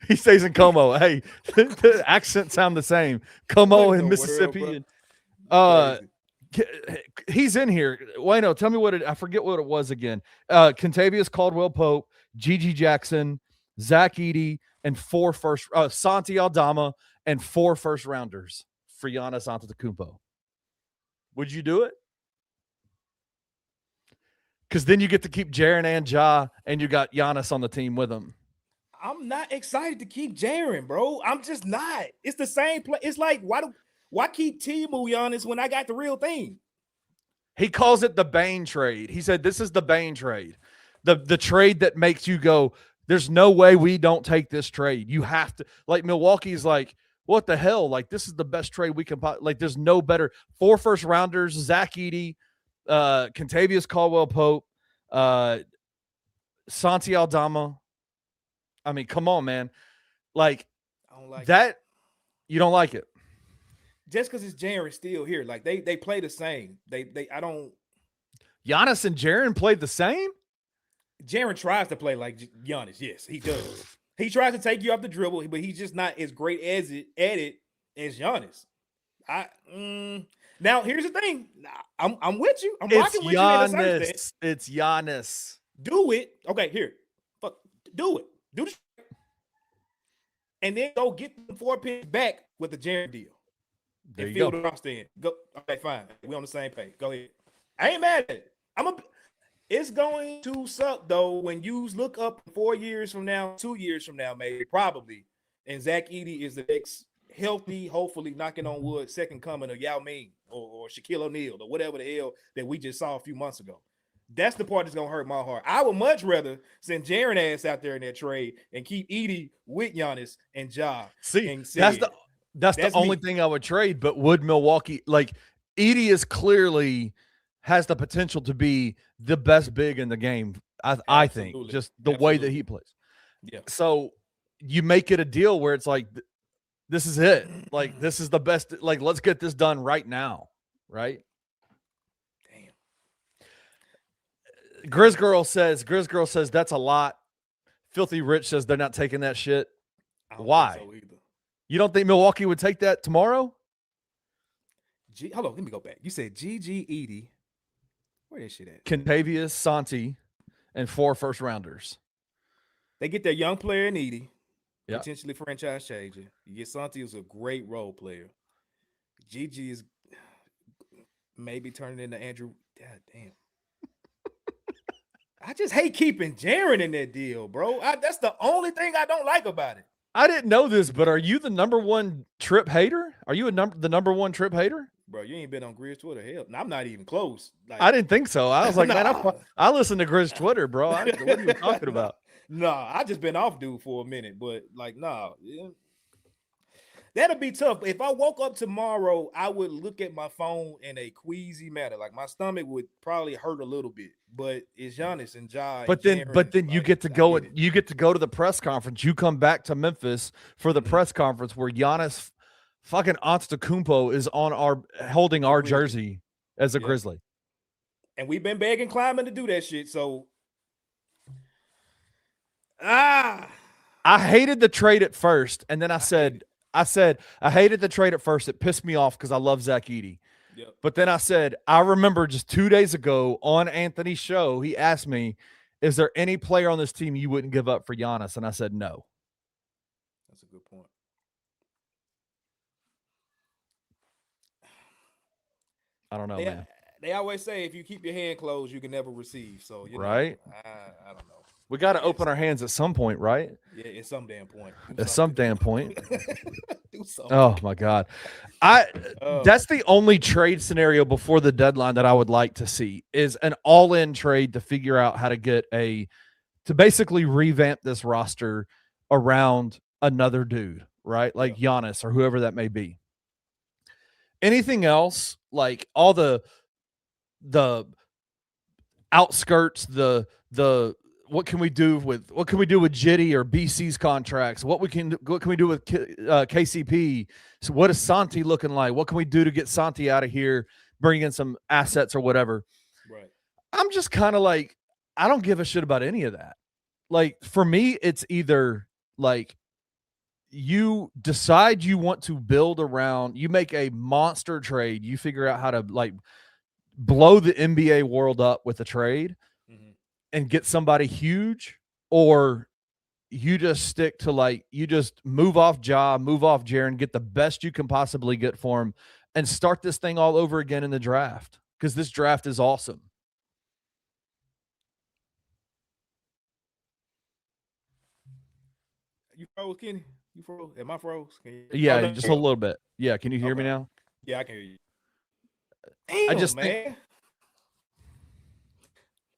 He stays in Como. Hey, the accents sound the same. Como in Mississippi. He's in here. Wayno, tell me I forget what it was again. Kentavious Caldwell-Pope, Gigi Jackson, Zach Edey, and 4 Santi Aldama, and 4 first rounders for Giannis Antetokounmpo. Would you do it? Because then you get to keep Jaren and Ja, and you got Giannis on the team with him. I'm not excited to keep Jaren, bro. I'm just not. It's the same play. It's like, why keep Timu Giannis when I got the real thing? He calls it the Bane trade. He said this is the Bane trade. The trade that makes you go, there's no way we don't take this trade. You have to. Like, Milwaukee's like, what the hell? Like, this is the best trade we can – like, there's no better. 4 first rounders, Zach Edey, Kentavious Caldwell-Pope, Santi Aldama. I mean, come on, man. Like, I don't like that. It. You don't like it. Just because it's Jaren still here. Like, they play the same. I don't. Giannis and Jaren played the same? Jaren tries to play like Giannis. Yes, he does. He tries to take you off the dribble, but he's just not as great at it as Giannis. Now, here's the thing. I'm with you. I'm rocking with you in a certain sense. It's Giannis. Do it. Okay, here. Fuck. Do it. Do the and then go get the 4 picks back with the Jaren deal. There and you fill go. the roster in. Go. Okay, fine. We on the same page. Go ahead. I ain't mad at it. It's going to suck though when you look up 4 years from now, 2 years from now, maybe probably, and Zach Edey is the next healthy, hopefully knocking on wood, second coming of Yao Ming or Shaquille O'Neal or whatever the hell that we just saw a few months ago. That's the part that's gonna hurt my heart. I would much rather send Jaren ass out there in that trade and keep Edey with Giannis and Ja. See, and that's the only thing I would trade. But would Milwaukee, like, Edey is clearly has the potential to be the best big in the game. I think just the way that he plays. Yeah. So you make it a deal where it's like, this is it. Like, this is the best. Like, let's get this done right now. Right. Damn. Grizz Girl says that's a lot. Filthy Rich says they're not taking that shit. Why? So either. You don't think Milwaukee would take that tomorrow? Hold on, let me go back. You said G.G. Edey. Where is shit at? Kentavious, Santi, and 4 first rounders. They get their young player in Edey, yep. potentially franchise changer. You get Santi, who's a great role player. G.G. is maybe turning into Andrew. God damn. I just hate keeping Jaren in that deal, bro. That's the only thing I don't like about it. I didn't know this, but are you the number one trip hater? Are you the number one trip hater? Bro, you ain't been on Grizz Twitter. Hell, I'm not even close. Like, I didn't think so. I was like, nah. man, I listen to Grizz Twitter, bro. What are you talking about? Nah, I just been off dude for a minute, but like, nah. Yeah. That'll be tough. If I woke up tomorrow, I would look at my phone in a queasy manner. Like my stomach would probably hurt a little bit. But it's Giannis and Ja. But then you get to go. You get to go to the press conference. You come back to Memphis for the press conference where Giannis fucking Antetokounmpo is on holding our jersey as a Grizzly. And we've been begging Kleiman to do that shit. So I hated the trade at first, and then I said I hated the trade at first. It pissed me off because I love Zach Edey. Yep. But then I said, I remember just 2 days ago on Anthony's show, he asked me, is there any player on this team you wouldn't give up for Giannis? And I said, no. That's a good point. I don't know, man. They always say if you keep your hand closed, you can never receive. So, right? I don't know. We got to open our hands at some point, right? Yeah, at some damn point. At some damn point. Do something. Oh, my God. That's the only trade scenario before the deadline that I would like to see is an all-in trade to figure out how to to basically revamp this roster around another dude, right? Like Giannis or whoever that may be. Anything else, like all the outskirts, the what can we do with Jitty or BC's contracts? What can we do with KCP? So what is Santi looking like? What can we do to get Santi out of here, bring in some assets or whatever? Right. I'm just kind of like, I don't give a shit about any of that. Like for me, it's either like you decide you want to build around, you make a monster trade, you figure out how to like blow the NBA world up with a trade and get somebody huge, or you just stick to like, you just move off Ja, move off Jaren, get the best you can possibly get for him and start this thing all over again in the draft. Because this draft is awesome. You froze, Kenny? You froze? Am I froze? Yeah, just a little bit. Yeah, can you hear me now? Yeah, I can hear you. Damn, I just man.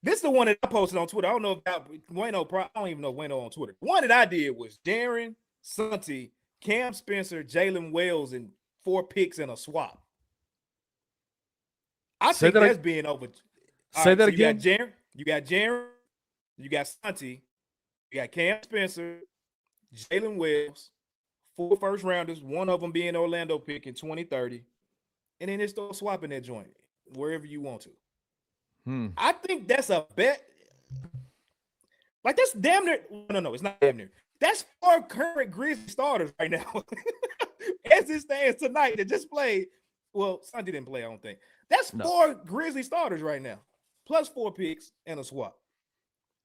This is the one that I posted on Twitter. I don't know about Wayno. I don't even know Wayno on Twitter. The one that I did was Jaren, Santi, Cam Spencer, Jalen Wells, and 4 picks and a swap. I think that's being over. Say that again. You got Jaren, you got Santi, you got Cam Spencer, Jalen Wells, 4 first rounders, one of them being Orlando pick in 2030, and then they start swapping that joint wherever you want to. I think that's a bet. Like that's damn near. No, it's not damn near. That's 4 current Grizzly starters right now. As it stands tonight, that just played. Well, Sunday didn't play, I don't think. That's 4 Grizzly starters right now, plus 4 picks and a swap.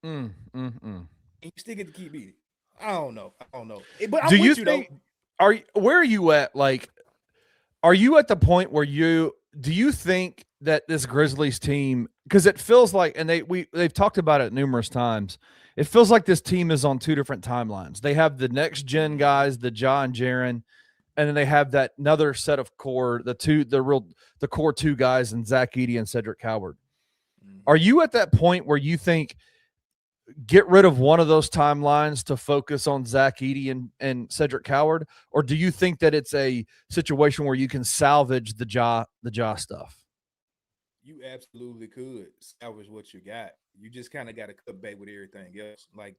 And you still get to keep beating. I don't know. But I'm do you think? Though. Where are you at? Like, are you at the point where do you think that this Grizzlies team, because it feels like, and they've talked about it numerous times, it feels like this team is on 2 different timelines. They have the next gen guys, the Ja and Jaren, and then they have that another set of core, the core 2 guys, and Zach Edey and Cedric Howard. Are you at that point where you think get rid of one of those timelines to focus on Zach Edey and Cedric Howard, or do you think that it's a situation where you can salvage the Ja stuff? You absolutely could salvage what you got. You just kind of got to cut back with everything else. Like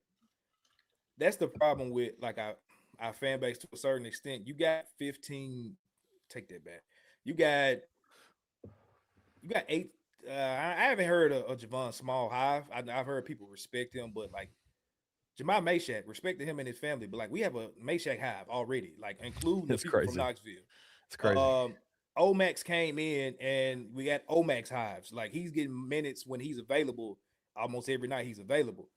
that's the problem with like our fan base to a certain extent. You got 15. Take that back. You got you got eight. I haven't heard of Javon Small Hive. I've heard people respect him, but like Jamal Meshack, respected him and his family. But like we have a Meshack Hive already, like including the It's people from crazy. Knoxville. It's crazy. Omax came in and we got Omax Hives. Like he's getting minutes when he's available. Almost every night he's available.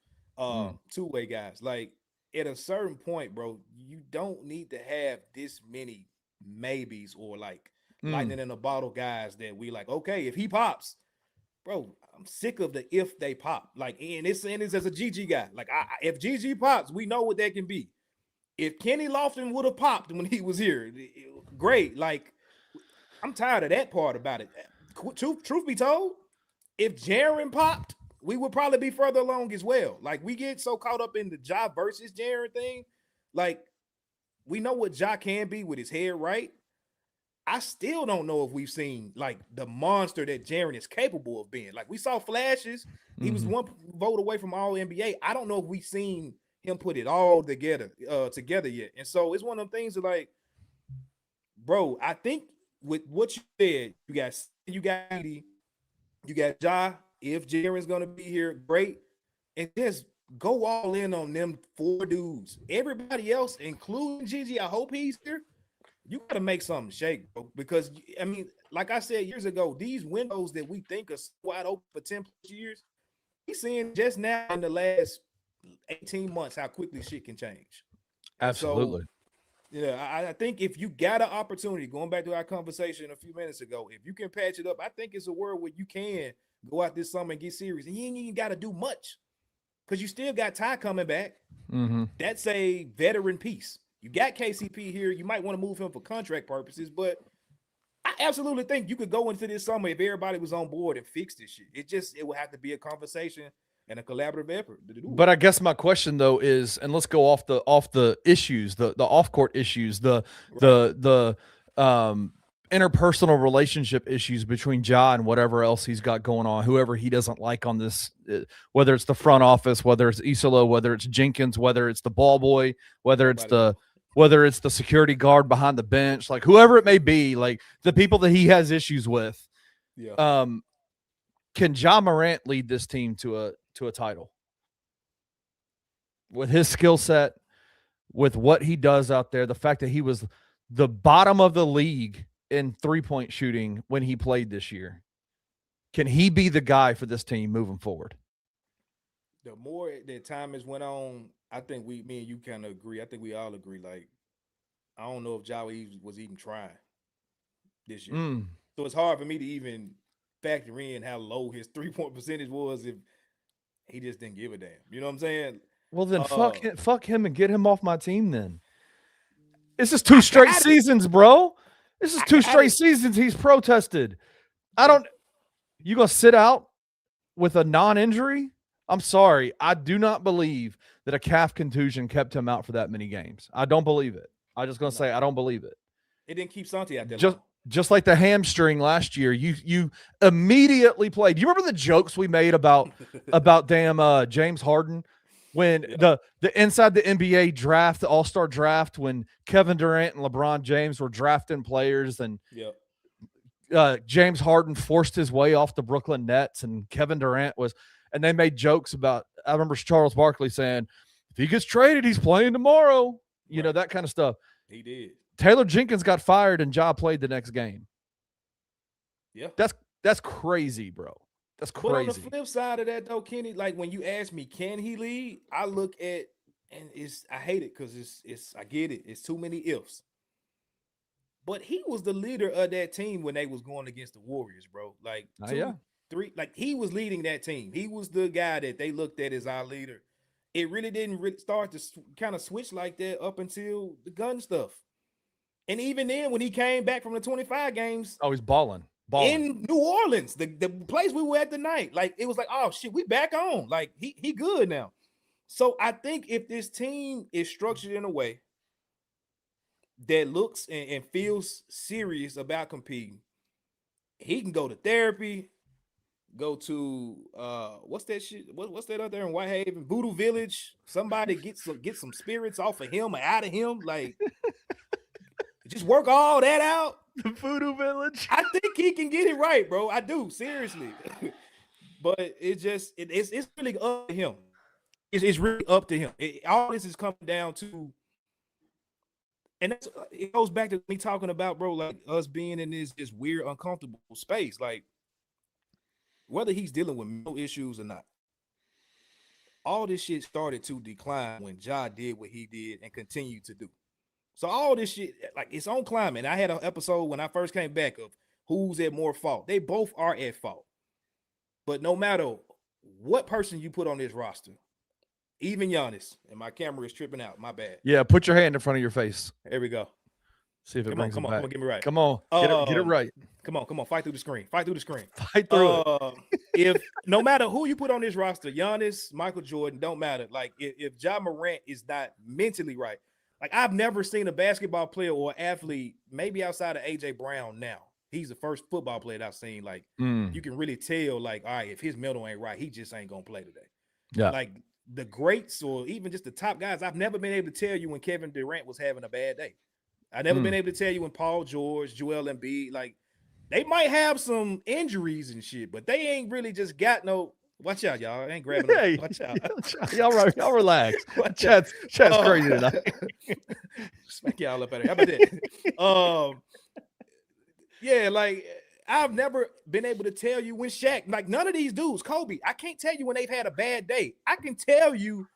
Two-way guys. Like at a certain point, bro, you don't need to have this many maybes or like lightning in a bottle guys that we like, okay, if he pops, bro, I'm sick of the if they pop. Like, and it's as a GG guy. Like, if GG pops, we know what that can be. If Kenny Lofton would have popped when he was here, great. Like, I'm tired of that part about it. Truth be told, if Jaren popped, we would probably be further along as well. Like, we get so caught up in the Ja versus Jaren thing. Like, we know what Ja can be with his head right. I still don't know if we've seen like the monster that Jaren is capable of being. Like we saw flashes. He was one vote away from all NBA. I don't know if we've seen him put it all together yet. And so it's one of them things that like, bro, I think with what you said, you got Ja. If Jaren's gonna be here, great. And just go all in on them 4 dudes. Everybody else, including Gigi, I hope he's here. You got to make something shake, bro. Because, I mean, like I said years ago, these windows that we think are wide open for 10 plus years, we seeing just now in the last 18 months how quickly shit can change. Absolutely. So, yeah, I think if you got an opportunity, going back to our conversation a few minutes ago, if you can patch it up, I think it's a world where you can go out this summer and get serious. And you ain't even got to do much because you still got Ty coming back. That's a veteran piece. You got KCP here. You might want to move him for contract purposes, but I absolutely think you could go into this summer if everybody was on board and fix this shit. It would have to be a conversation and a collaborative effort to do. But I guess my question though is, and let's go off the issues, the off court issues, the interpersonal relationship issues between Ja and whatever else he's got going on, whoever he doesn't like on this, whether it's the front office, whether it's Isolo, whether it's Jenkins, whether it's the ball boy, whether it's the security guard behind the bench, like whoever it may be, like the people that he has issues with. Yeah. Can Ja Morant lead this team to a title with his skill set, with what he does out there, the fact that he was the bottom of the league in 3-point shooting when he played this year? Can he be the guy for this team moving forward? The more that time has went on, I think me and you kind of agree. I think we all agree. Like, I don't know if Ja was even trying this year. So it's hard for me to even factor in how low his 3-point percentage was if he just didn't give a damn. You know what I'm saying? Well, then fuck him and get him off my team then. This is 2 straight seasons, bro. This is 2 straight seasons he's protested. You gonna sit out with a non-injury? I'm sorry. I do not believe that a calf contusion kept him out for that many games. I don't believe it. I'm just gonna say I don't believe it. It didn't keep Santi out there. Just like the hamstring last year, you immediately played. Do you remember the jokes we made about damn James Harden when the inside the NBA draft, the All-Star draft, when Kevin Durant and LeBron James were drafting players, and James Harden forced his way off the Brooklyn Nets, and Kevin Durant and they made jokes about. I remember Charles Barkley saying, "If he gets traded, he's playing tomorrow." You know, that kind of stuff. He did. Taylor Jenkins got fired and Ja played the next game. Yeah. That's crazy, bro. That's crazy. But on the flip side of that, though, Kenny, like when you ask me, can he lead? I look at, and I hate it because it's I get it. It's too many ifs. But he was the leader of that team when they was going against the Warriors, bro. Like 3, like he was leading that team. He was the guy that they looked at as our leader. It really didn't start to kind of switch like that up until the gun stuff. And even then, when he came back from the 25 games, he's balling in New Orleans, the place we were at the night, like it was like, oh shit, we back on. Like he good now. So I think if this team is structured in a way that looks and feels serious about competing, he can go to therapy. go to what's that shit? What's that out there in Whitehaven? Voodoo Village. Somebody get some spirits off of him or out of him. Like just work all that out. The Voodoo Village. I think he can get it right, bro. I do, seriously. But it's really up to him. It's really up to him. All this is coming down to, and it goes back to me talking about, bro, like us being in this weird, uncomfortable space. Like, whether he's dealing with mental issues or not, all this shit started to decline when Ja did what he did and continued to do. So all this shit, like, it's on climbing. I had an episode when I first came back of who's at more fault. They both are at fault. But no matter what person you put on this roster, even Giannis, and my camera is tripping out. My bad. Yeah, put your hand in front of your face. There we go. See if it brings come it on, back. come on, get me right. Come on, get it right. Come on, fight through the screen. Fight through it. If no matter who you put on this roster, Giannis, Michael Jordan, don't matter. Like if Ja Morant is not mentally right, like I've never seen a basketball player or athlete, maybe outside of AJ Brown now. He's the first football player that I've seen. Like you can really tell, like, all right, if his mental ain't right, he just ain't gonna play today. Yeah. Like the greats or even just the top guys, I've never been able to tell you when Kevin Durant was having a bad day. I've never been able to tell you when Paul George, Joel Embiid, like they might have some injuries and shit, but they ain't really just got no. Watch out, y'all. I ain't grabbing. Hey, watch out. Y'all relax. Chat's crazy tonight. Smack y'all up out of here. How about that? Yeah, like I've never been able to tell you when Shaq, like none of these dudes, Kobe, I can't tell you when they've had a bad day. I can tell you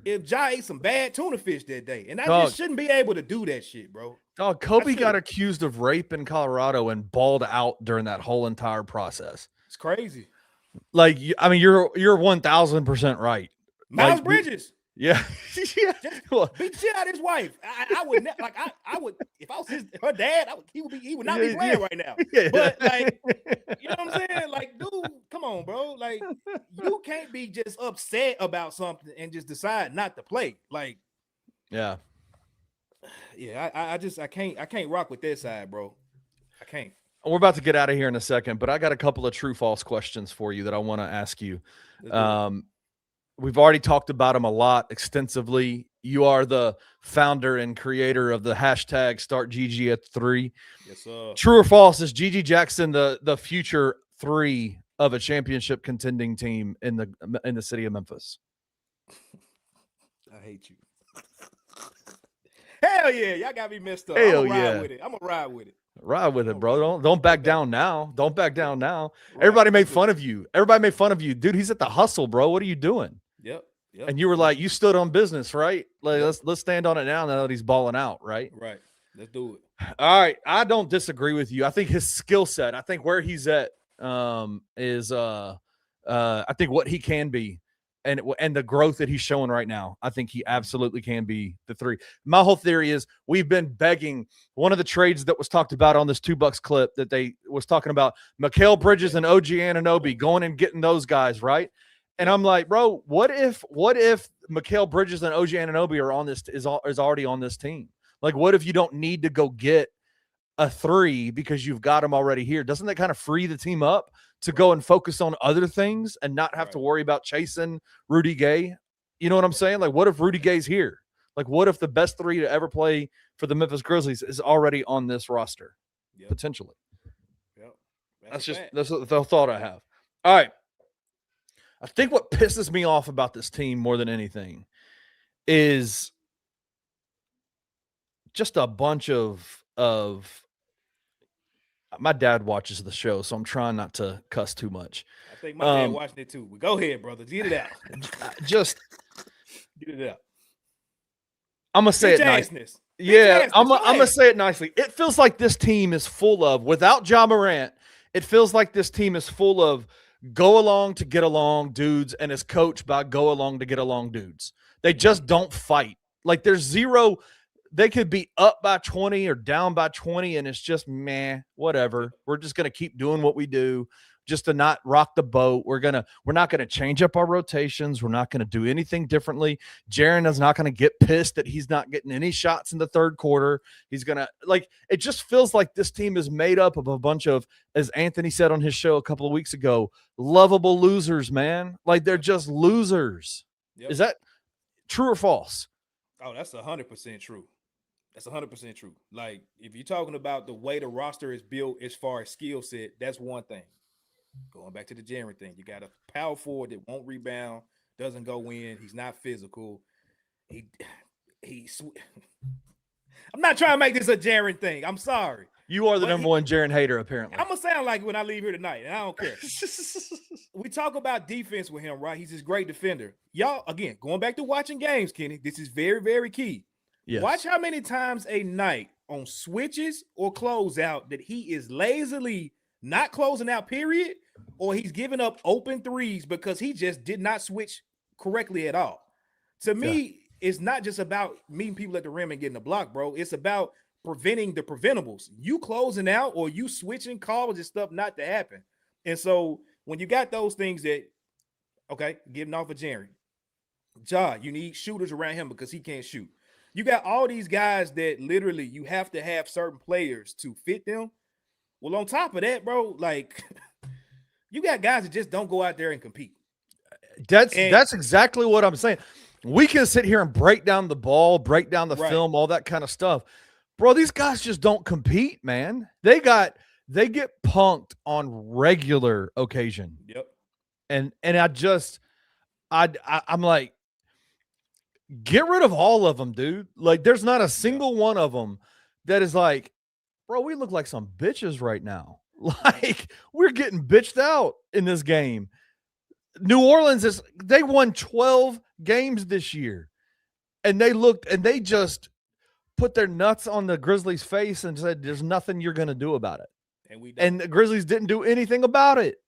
if Ja ate some bad tuna fish that day. And I just shouldn't be able to do that shit, bro. Dog, Kobe got accused of rape in Colorado and balled out during that whole entire process. It's crazy. Like, I mean, you're 1,000% right. Miles like, Bridges. Yeah. Yeah. Beat the shit out of his wife. I would like I would if I was her dad, he would not be playing right now. Yeah. But like, you know what I'm saying? Like, dude, come on, bro. Like, you can't be just upset about something and just decide not to play. Like, yeah. I can't rock with that side, bro. I can't. We're about to get out of here in a second, but I got a couple of true false questions for you that I want to ask you. We've already talked about them a lot extensively. You are the founder and creator of the hashtag #StartGG@3. Yes, sir. True or false, is Gigi Jackson the future 3 of a championship contending team in the city of Memphis? I hate you. Hell yeah, y'all got me messed up. Hell I'm gonna yeah. ride with it. I'm gonna ride with it. Ride with it, bro. Don't back down now. Don't back down now. Everybody made fun of you. Dude, he's at the hustle, bro. What are you doing? Yep. And you were like, you stood on business, right? Like, let's stand on it now that he's balling out, right? Right. Let's do it. All right. I don't disagree with you. I think his skill set, I think where he's at is I think what he can be and the growth that he's showing right now. I think he absolutely can be the 3. My whole theory is we've been begging. One of the trades that was talked about on this $2 clip that they was talking about Mikal Bridges and OG Anunoby going and getting those guys, right? And I'm like, bro, what if Mikal Bridges and OG Anunoby are on this is already on this team? Like, what if you don't need to go get a 3 because you've got them already here? Doesn't that kind of free the team up to go and focus on other things and not have to worry about chasing Rudy Gay? You know what I'm saying? Like, what if Rudy Gay's here? Like, what if the best 3 to ever play for the Memphis Grizzlies is already on this roster? Yep. Potentially. Yep. That's the thought I have. All right. I think what pisses me off about this team more than anything is just a bunch of my dad watches the show, so I'm trying not to cuss too much. I think my dad watching it too. But go ahead, brother. Get it out. Just get it out. I'm gonna say it nicely. Yeah, I'm gonna say it nicely. It feels like this team is full of, without Ja Morant, it feels like this team is full of go along to get along dudes and is coached by go along to get along dudes. They just don't fight. Like, there's zero. They could be up by 20 or down by 20, and it's just, meh, whatever. We're just going to keep doing what we do. just to not rock the boat. We're not gonna change up our rotations. We're not gonna do anything differently. Jaren is not gonna get pissed that he's not getting any shots in the third quarter. He's gonna it just feels like this team is made up of a bunch of, as Anthony said on his show a couple of weeks ago, lovable losers, man. Like they're just losers. Yep. Is that true or false? Oh, that's 100% true. That's 100% true. Like, if you're talking about the way the roster is built as far as skill set, that's one thing. Going back to the Jaren thing, you got a power forward that won't rebound, doesn't go in. He's not physical. I'm not trying to make this a Jaren thing. I'm sorry. You are the number one Jaren hater, apparently. I'm going to sound like it when I leave here tonight, and I don't care. We talk about defense with him, right? He's this great defender. Y'all, again, going back to watching games, Kenny, this is very, very key. Yes. Watch how many times a night on switches or closeout that he is lazily not closing out, period, or he's giving up open threes because he just did not switch correctly at all. To me, it's not just about meeting people at the rim and getting a block, bro. It's about preventing the preventables. You closing out or you switching calls and stuff not to happen. And so when you got those things that, okay, getting off of Jaren, you need shooters around him because he can't shoot. You got all these guys that literally you have to have certain players to fit them. Well, on top of that, bro, like you got guys that just don't go out there and compete. That's exactly what I'm saying. We can sit here and break down the ball, break down the film, all that kind of stuff. Bro, these guys just don't compete, man. They get punked on regular occasion. Yep. And I'm like, get rid of all of them, dude. Like, there's not a single one of them that is like, bro, we look like some bitches right now. Like, we're getting bitched out in this game. New Orleans they won 12 games this year. And they just put their nuts on the Grizzlies' face and said, there's nothing you're going to do about it. And the Grizzlies didn't do anything about it.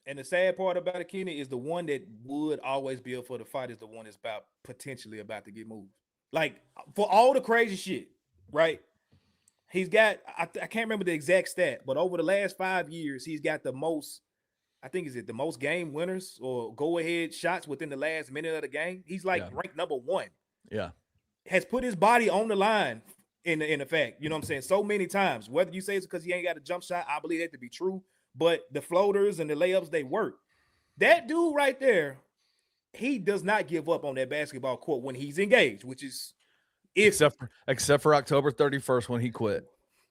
And the sad part about it, Kenny, is the one that would always be up for the fight is the one that's potentially about to get moved. Like, for all the crazy shit, right? He's got, I can't remember the exact stat, but over the last 5 years, he's got the most, I think, is it the most game winners or go-ahead shots within the last minute of the game? He's ranked number one. Yeah. Has put his body on the line in the fact, you know what I'm saying, so many times. Whether you say it's because he ain't got a jump shot, I believe that to be true. But the floaters and the layups, they work. That dude right there, he does not give up on that basketball court when he's engaged, which is except for October 31st when he quit.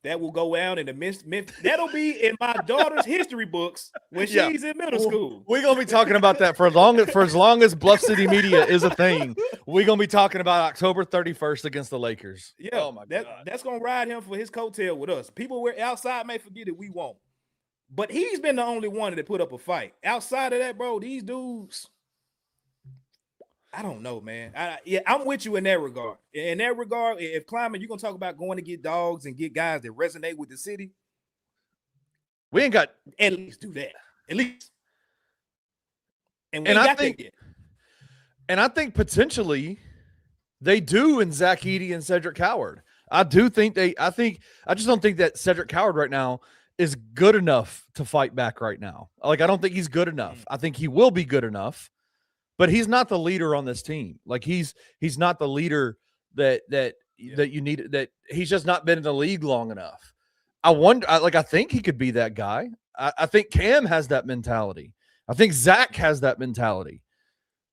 That will go down in the Memphis. That'll be in my daughter's history books when she's in middle school. We're gonna be talking about that for as long as Bluff City Media is a thing. We're gonna be talking about October 31st against the Lakers. Yeah, oh my God. That's gonna ride him for his coattail with us. People outside may forget it, we won't. But he's been the only one that put up a fight. Outside of that, bro, these dudes, I don't know, man. I'm with you in that regard. In that regard, if Kleiman, you're going to talk about going to get dogs and get guys that resonate with the city, we ain't got – at least do that. At least. And I think potentially they do in Zach Edey and Cedric Howard. I just don't think that Cedric Howard right now is good enough to fight back right now. Like, I don't think he's good enough. I think he will be good enough. But he's not the leader on this team. Like he's not the leader that you need. That he's just not been in the league long enough. I think he could be that guy. I think Cam has that mentality. I think Zach has that mentality.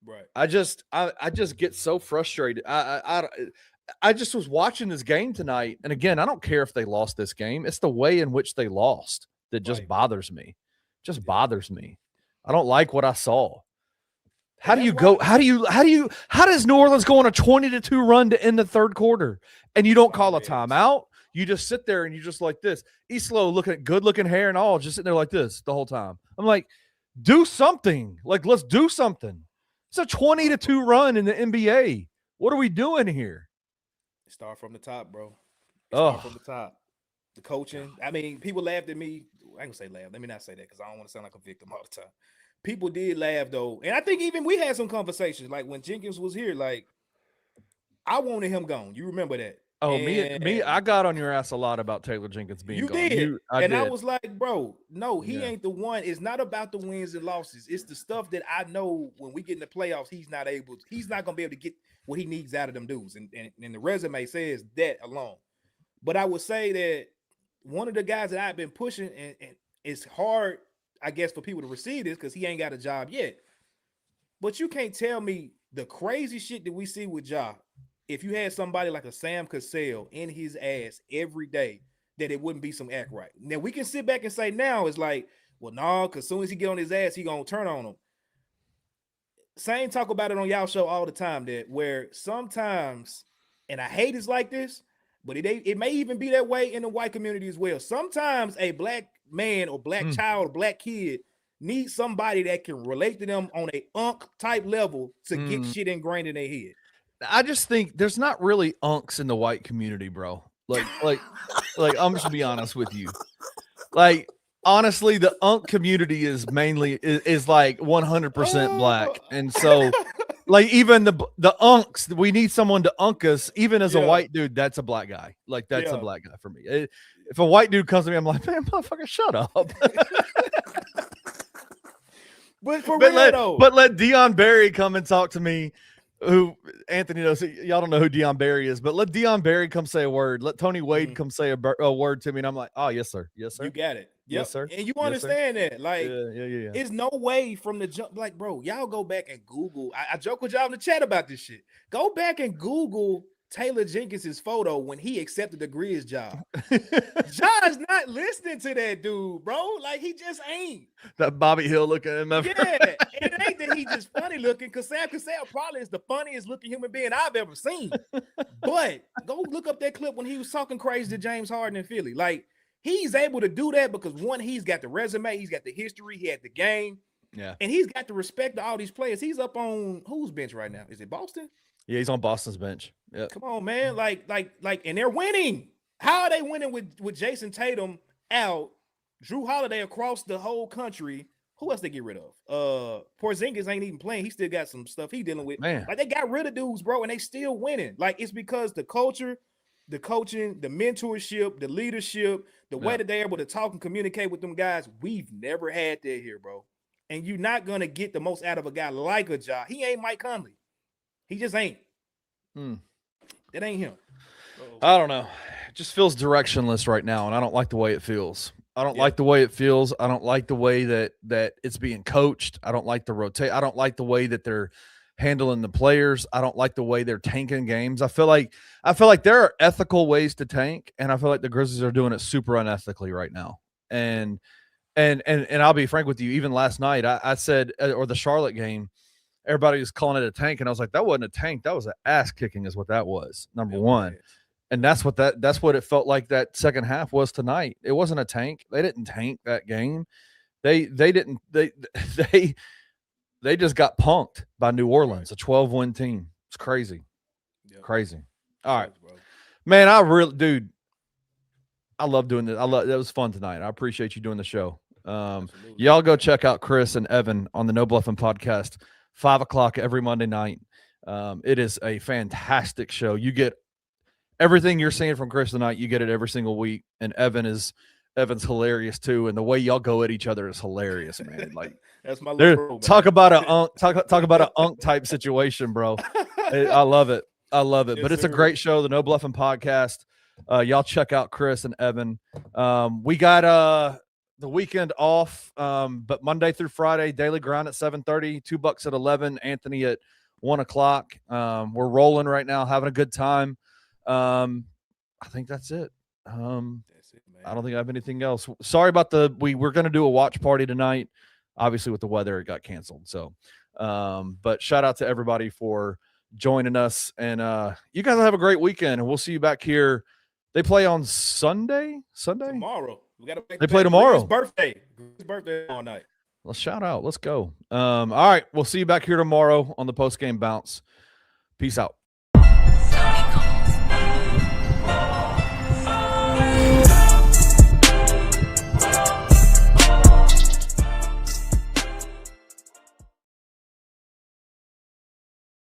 Right. I just get so frustrated. I just was watching this game tonight, and again, I don't care if they lost this game. It's the way in which they lost that just bothers me. Just bothers me. I don't like what I saw. How does New Orleans go on a 20-2 run to end the third quarter and you don't call a timeout? You just sit there and you just like this. Islo looking at good looking hair and all, just sitting there like this the whole time. I'm like, do something. Like, let's do something. It's a 20-2 run in the NBA. What are we doing here? Start from the top, bro. Start from the top. The coaching. I mean, people laughed at me. I can say laugh. Let me not say that because I don't want to sound like a victim all the time. People did laugh, though. And I think even we had some conversations. Like, when Jenkins was here, like, I wanted him gone. You remember that. Oh, And I got on your ass a lot about Taylor Jenkins being you gone. did. I And did. I was like, bro, no, he Yeah. ain't the one. It's not about the wins and losses. It's the stuff that I know when we get in the playoffs, he's not gonna be able to get what he needs out of them dudes. And the resume says that alone. But I would say that one of the guys that I've been pushing, and it's hard, I guess, for people to receive this because he ain't got a job yet. But you can't tell me the crazy shit that we see with Ja. If you had somebody like a Sam Cassell in his ass every day, that it wouldn't be some act right. Now we can sit back and say now it's like, well, no, because as soon as he get on his ass, he gonna turn on him. Same talk about it on y'all show all the time, that where sometimes, and I hate it's like this, but it may even be that way in the white community as well. Sometimes a black man or black child or black kid needs somebody that can relate to them on a type level to get shit ingrained in their head. I just think there's not really unks in the white community, bro. Like I'm just gonna be honest with you. Like, honestly, the unk community is mainly is like 100% black. And so like even the unks, we need someone to unk us. Even as a white dude, that's a black guy. Like that's a black guy for me. If a white dude comes to me, I'm like, man, motherfucker, shut up. But for real though. But let Dion Barry come and talk to me. Who Anthony knows, y'all don't know who Dion Barry is, but let Dion Barry come say a word. Let Tony Wade come say a word to me, and I'm like, oh, yes, sir. Yes, sir. You got it. Yep. Yes, sir. And you understand that. Like, yeah. It's no way from the jump. Like, bro, y'all go back and Google. I joke with y'all in the chat about this shit. Go back and Google Taylor Jenkins' photo when he accepted the Grizz job. John's not listening to that dude, bro. Like, he just ain't. That Bobby Hill looking at Memphis. Yeah, it ain't that he just funny looking, because Sam Cassell probably is the funniest looking human being I've ever seen. But go look up that clip when he was talking crazy to James Harden in Philly. Like, he's able to do that because, one, he's got the resume, he's got the history, he had the game. Yeah. And he's got the respect of all these players. He's up on whose bench right now? Is it Boston? Yeah, he's on Boston's bench. Yeah. Come on, man. Like, and they're winning. How are they winning with Jason Tatum out, Drew Holiday across the whole country? Who else they get rid of? Porzingis ain't even playing. He still got some stuff he dealing with. Man. Like, they got rid of dudes, bro, and they still winning. Like, it's because the culture, the coaching, the mentorship, the leadership, the way that they're able to talk and communicate with them guys. We've never had that here, bro. And you're not gonna get the most out of a guy like a Ja. He ain't Mike Conley. He just ain't. That ain't him. I don't know. It just feels directionless right now, and I don't like the way it feels. I don't like the way it feels. I don't like the way that it's being coached. I don't like the rotate. I don't like the way that they're handling the players. I don't like the way they're tanking games. I feel like there are ethical ways to tank, and I feel like the Grizzlies are doing it super unethically right now. And I'll be frank with you. Even last night, I said, or the Charlotte game, everybody was calling it a tank, and I was like, that wasn't a tank. That was an ass kicking, is what that was. Number one. And that's what it felt like that second half was tonight. It wasn't a tank. They didn't tank that game. They just got punked by New Orleans, a 12-win team. It's crazy. Yep. Crazy. All right. Man, I love doing this. That was fun tonight. I appreciate you doing the show. Y'all go check out Chris and Evan on the No Bluffing podcast, 5:00 every Monday night. It is a fantastic show. You get everything you're seeing from Chris tonight. You get it every single week. And Evan's hilarious too. And the way y'all go at each other is hilarious, man. Like, that's my little talk about an unk type situation, bro. I love it. Yes, but it's a great show, the No Bluffing podcast. Y'all check out Chris and Evan. We got the weekend off, but Monday through Friday, daily grind at 7:30, $2 at 11, Anthony at 1:00. We're rolling right now, having a good time. I think that's it. That's it, man. I don't think I have anything else. Sorry about we were going to do a watch party tonight. Obviously, with the weather, it got canceled. So, but shout out to everybody for joining us. And you guys have a great weekend. And we'll see you back here. They play on Sunday? Tomorrow. They play tomorrow. His birthday all night. Let's shout out. Let's go. All right. We'll see you back here tomorrow on the post-game bounce. Peace out.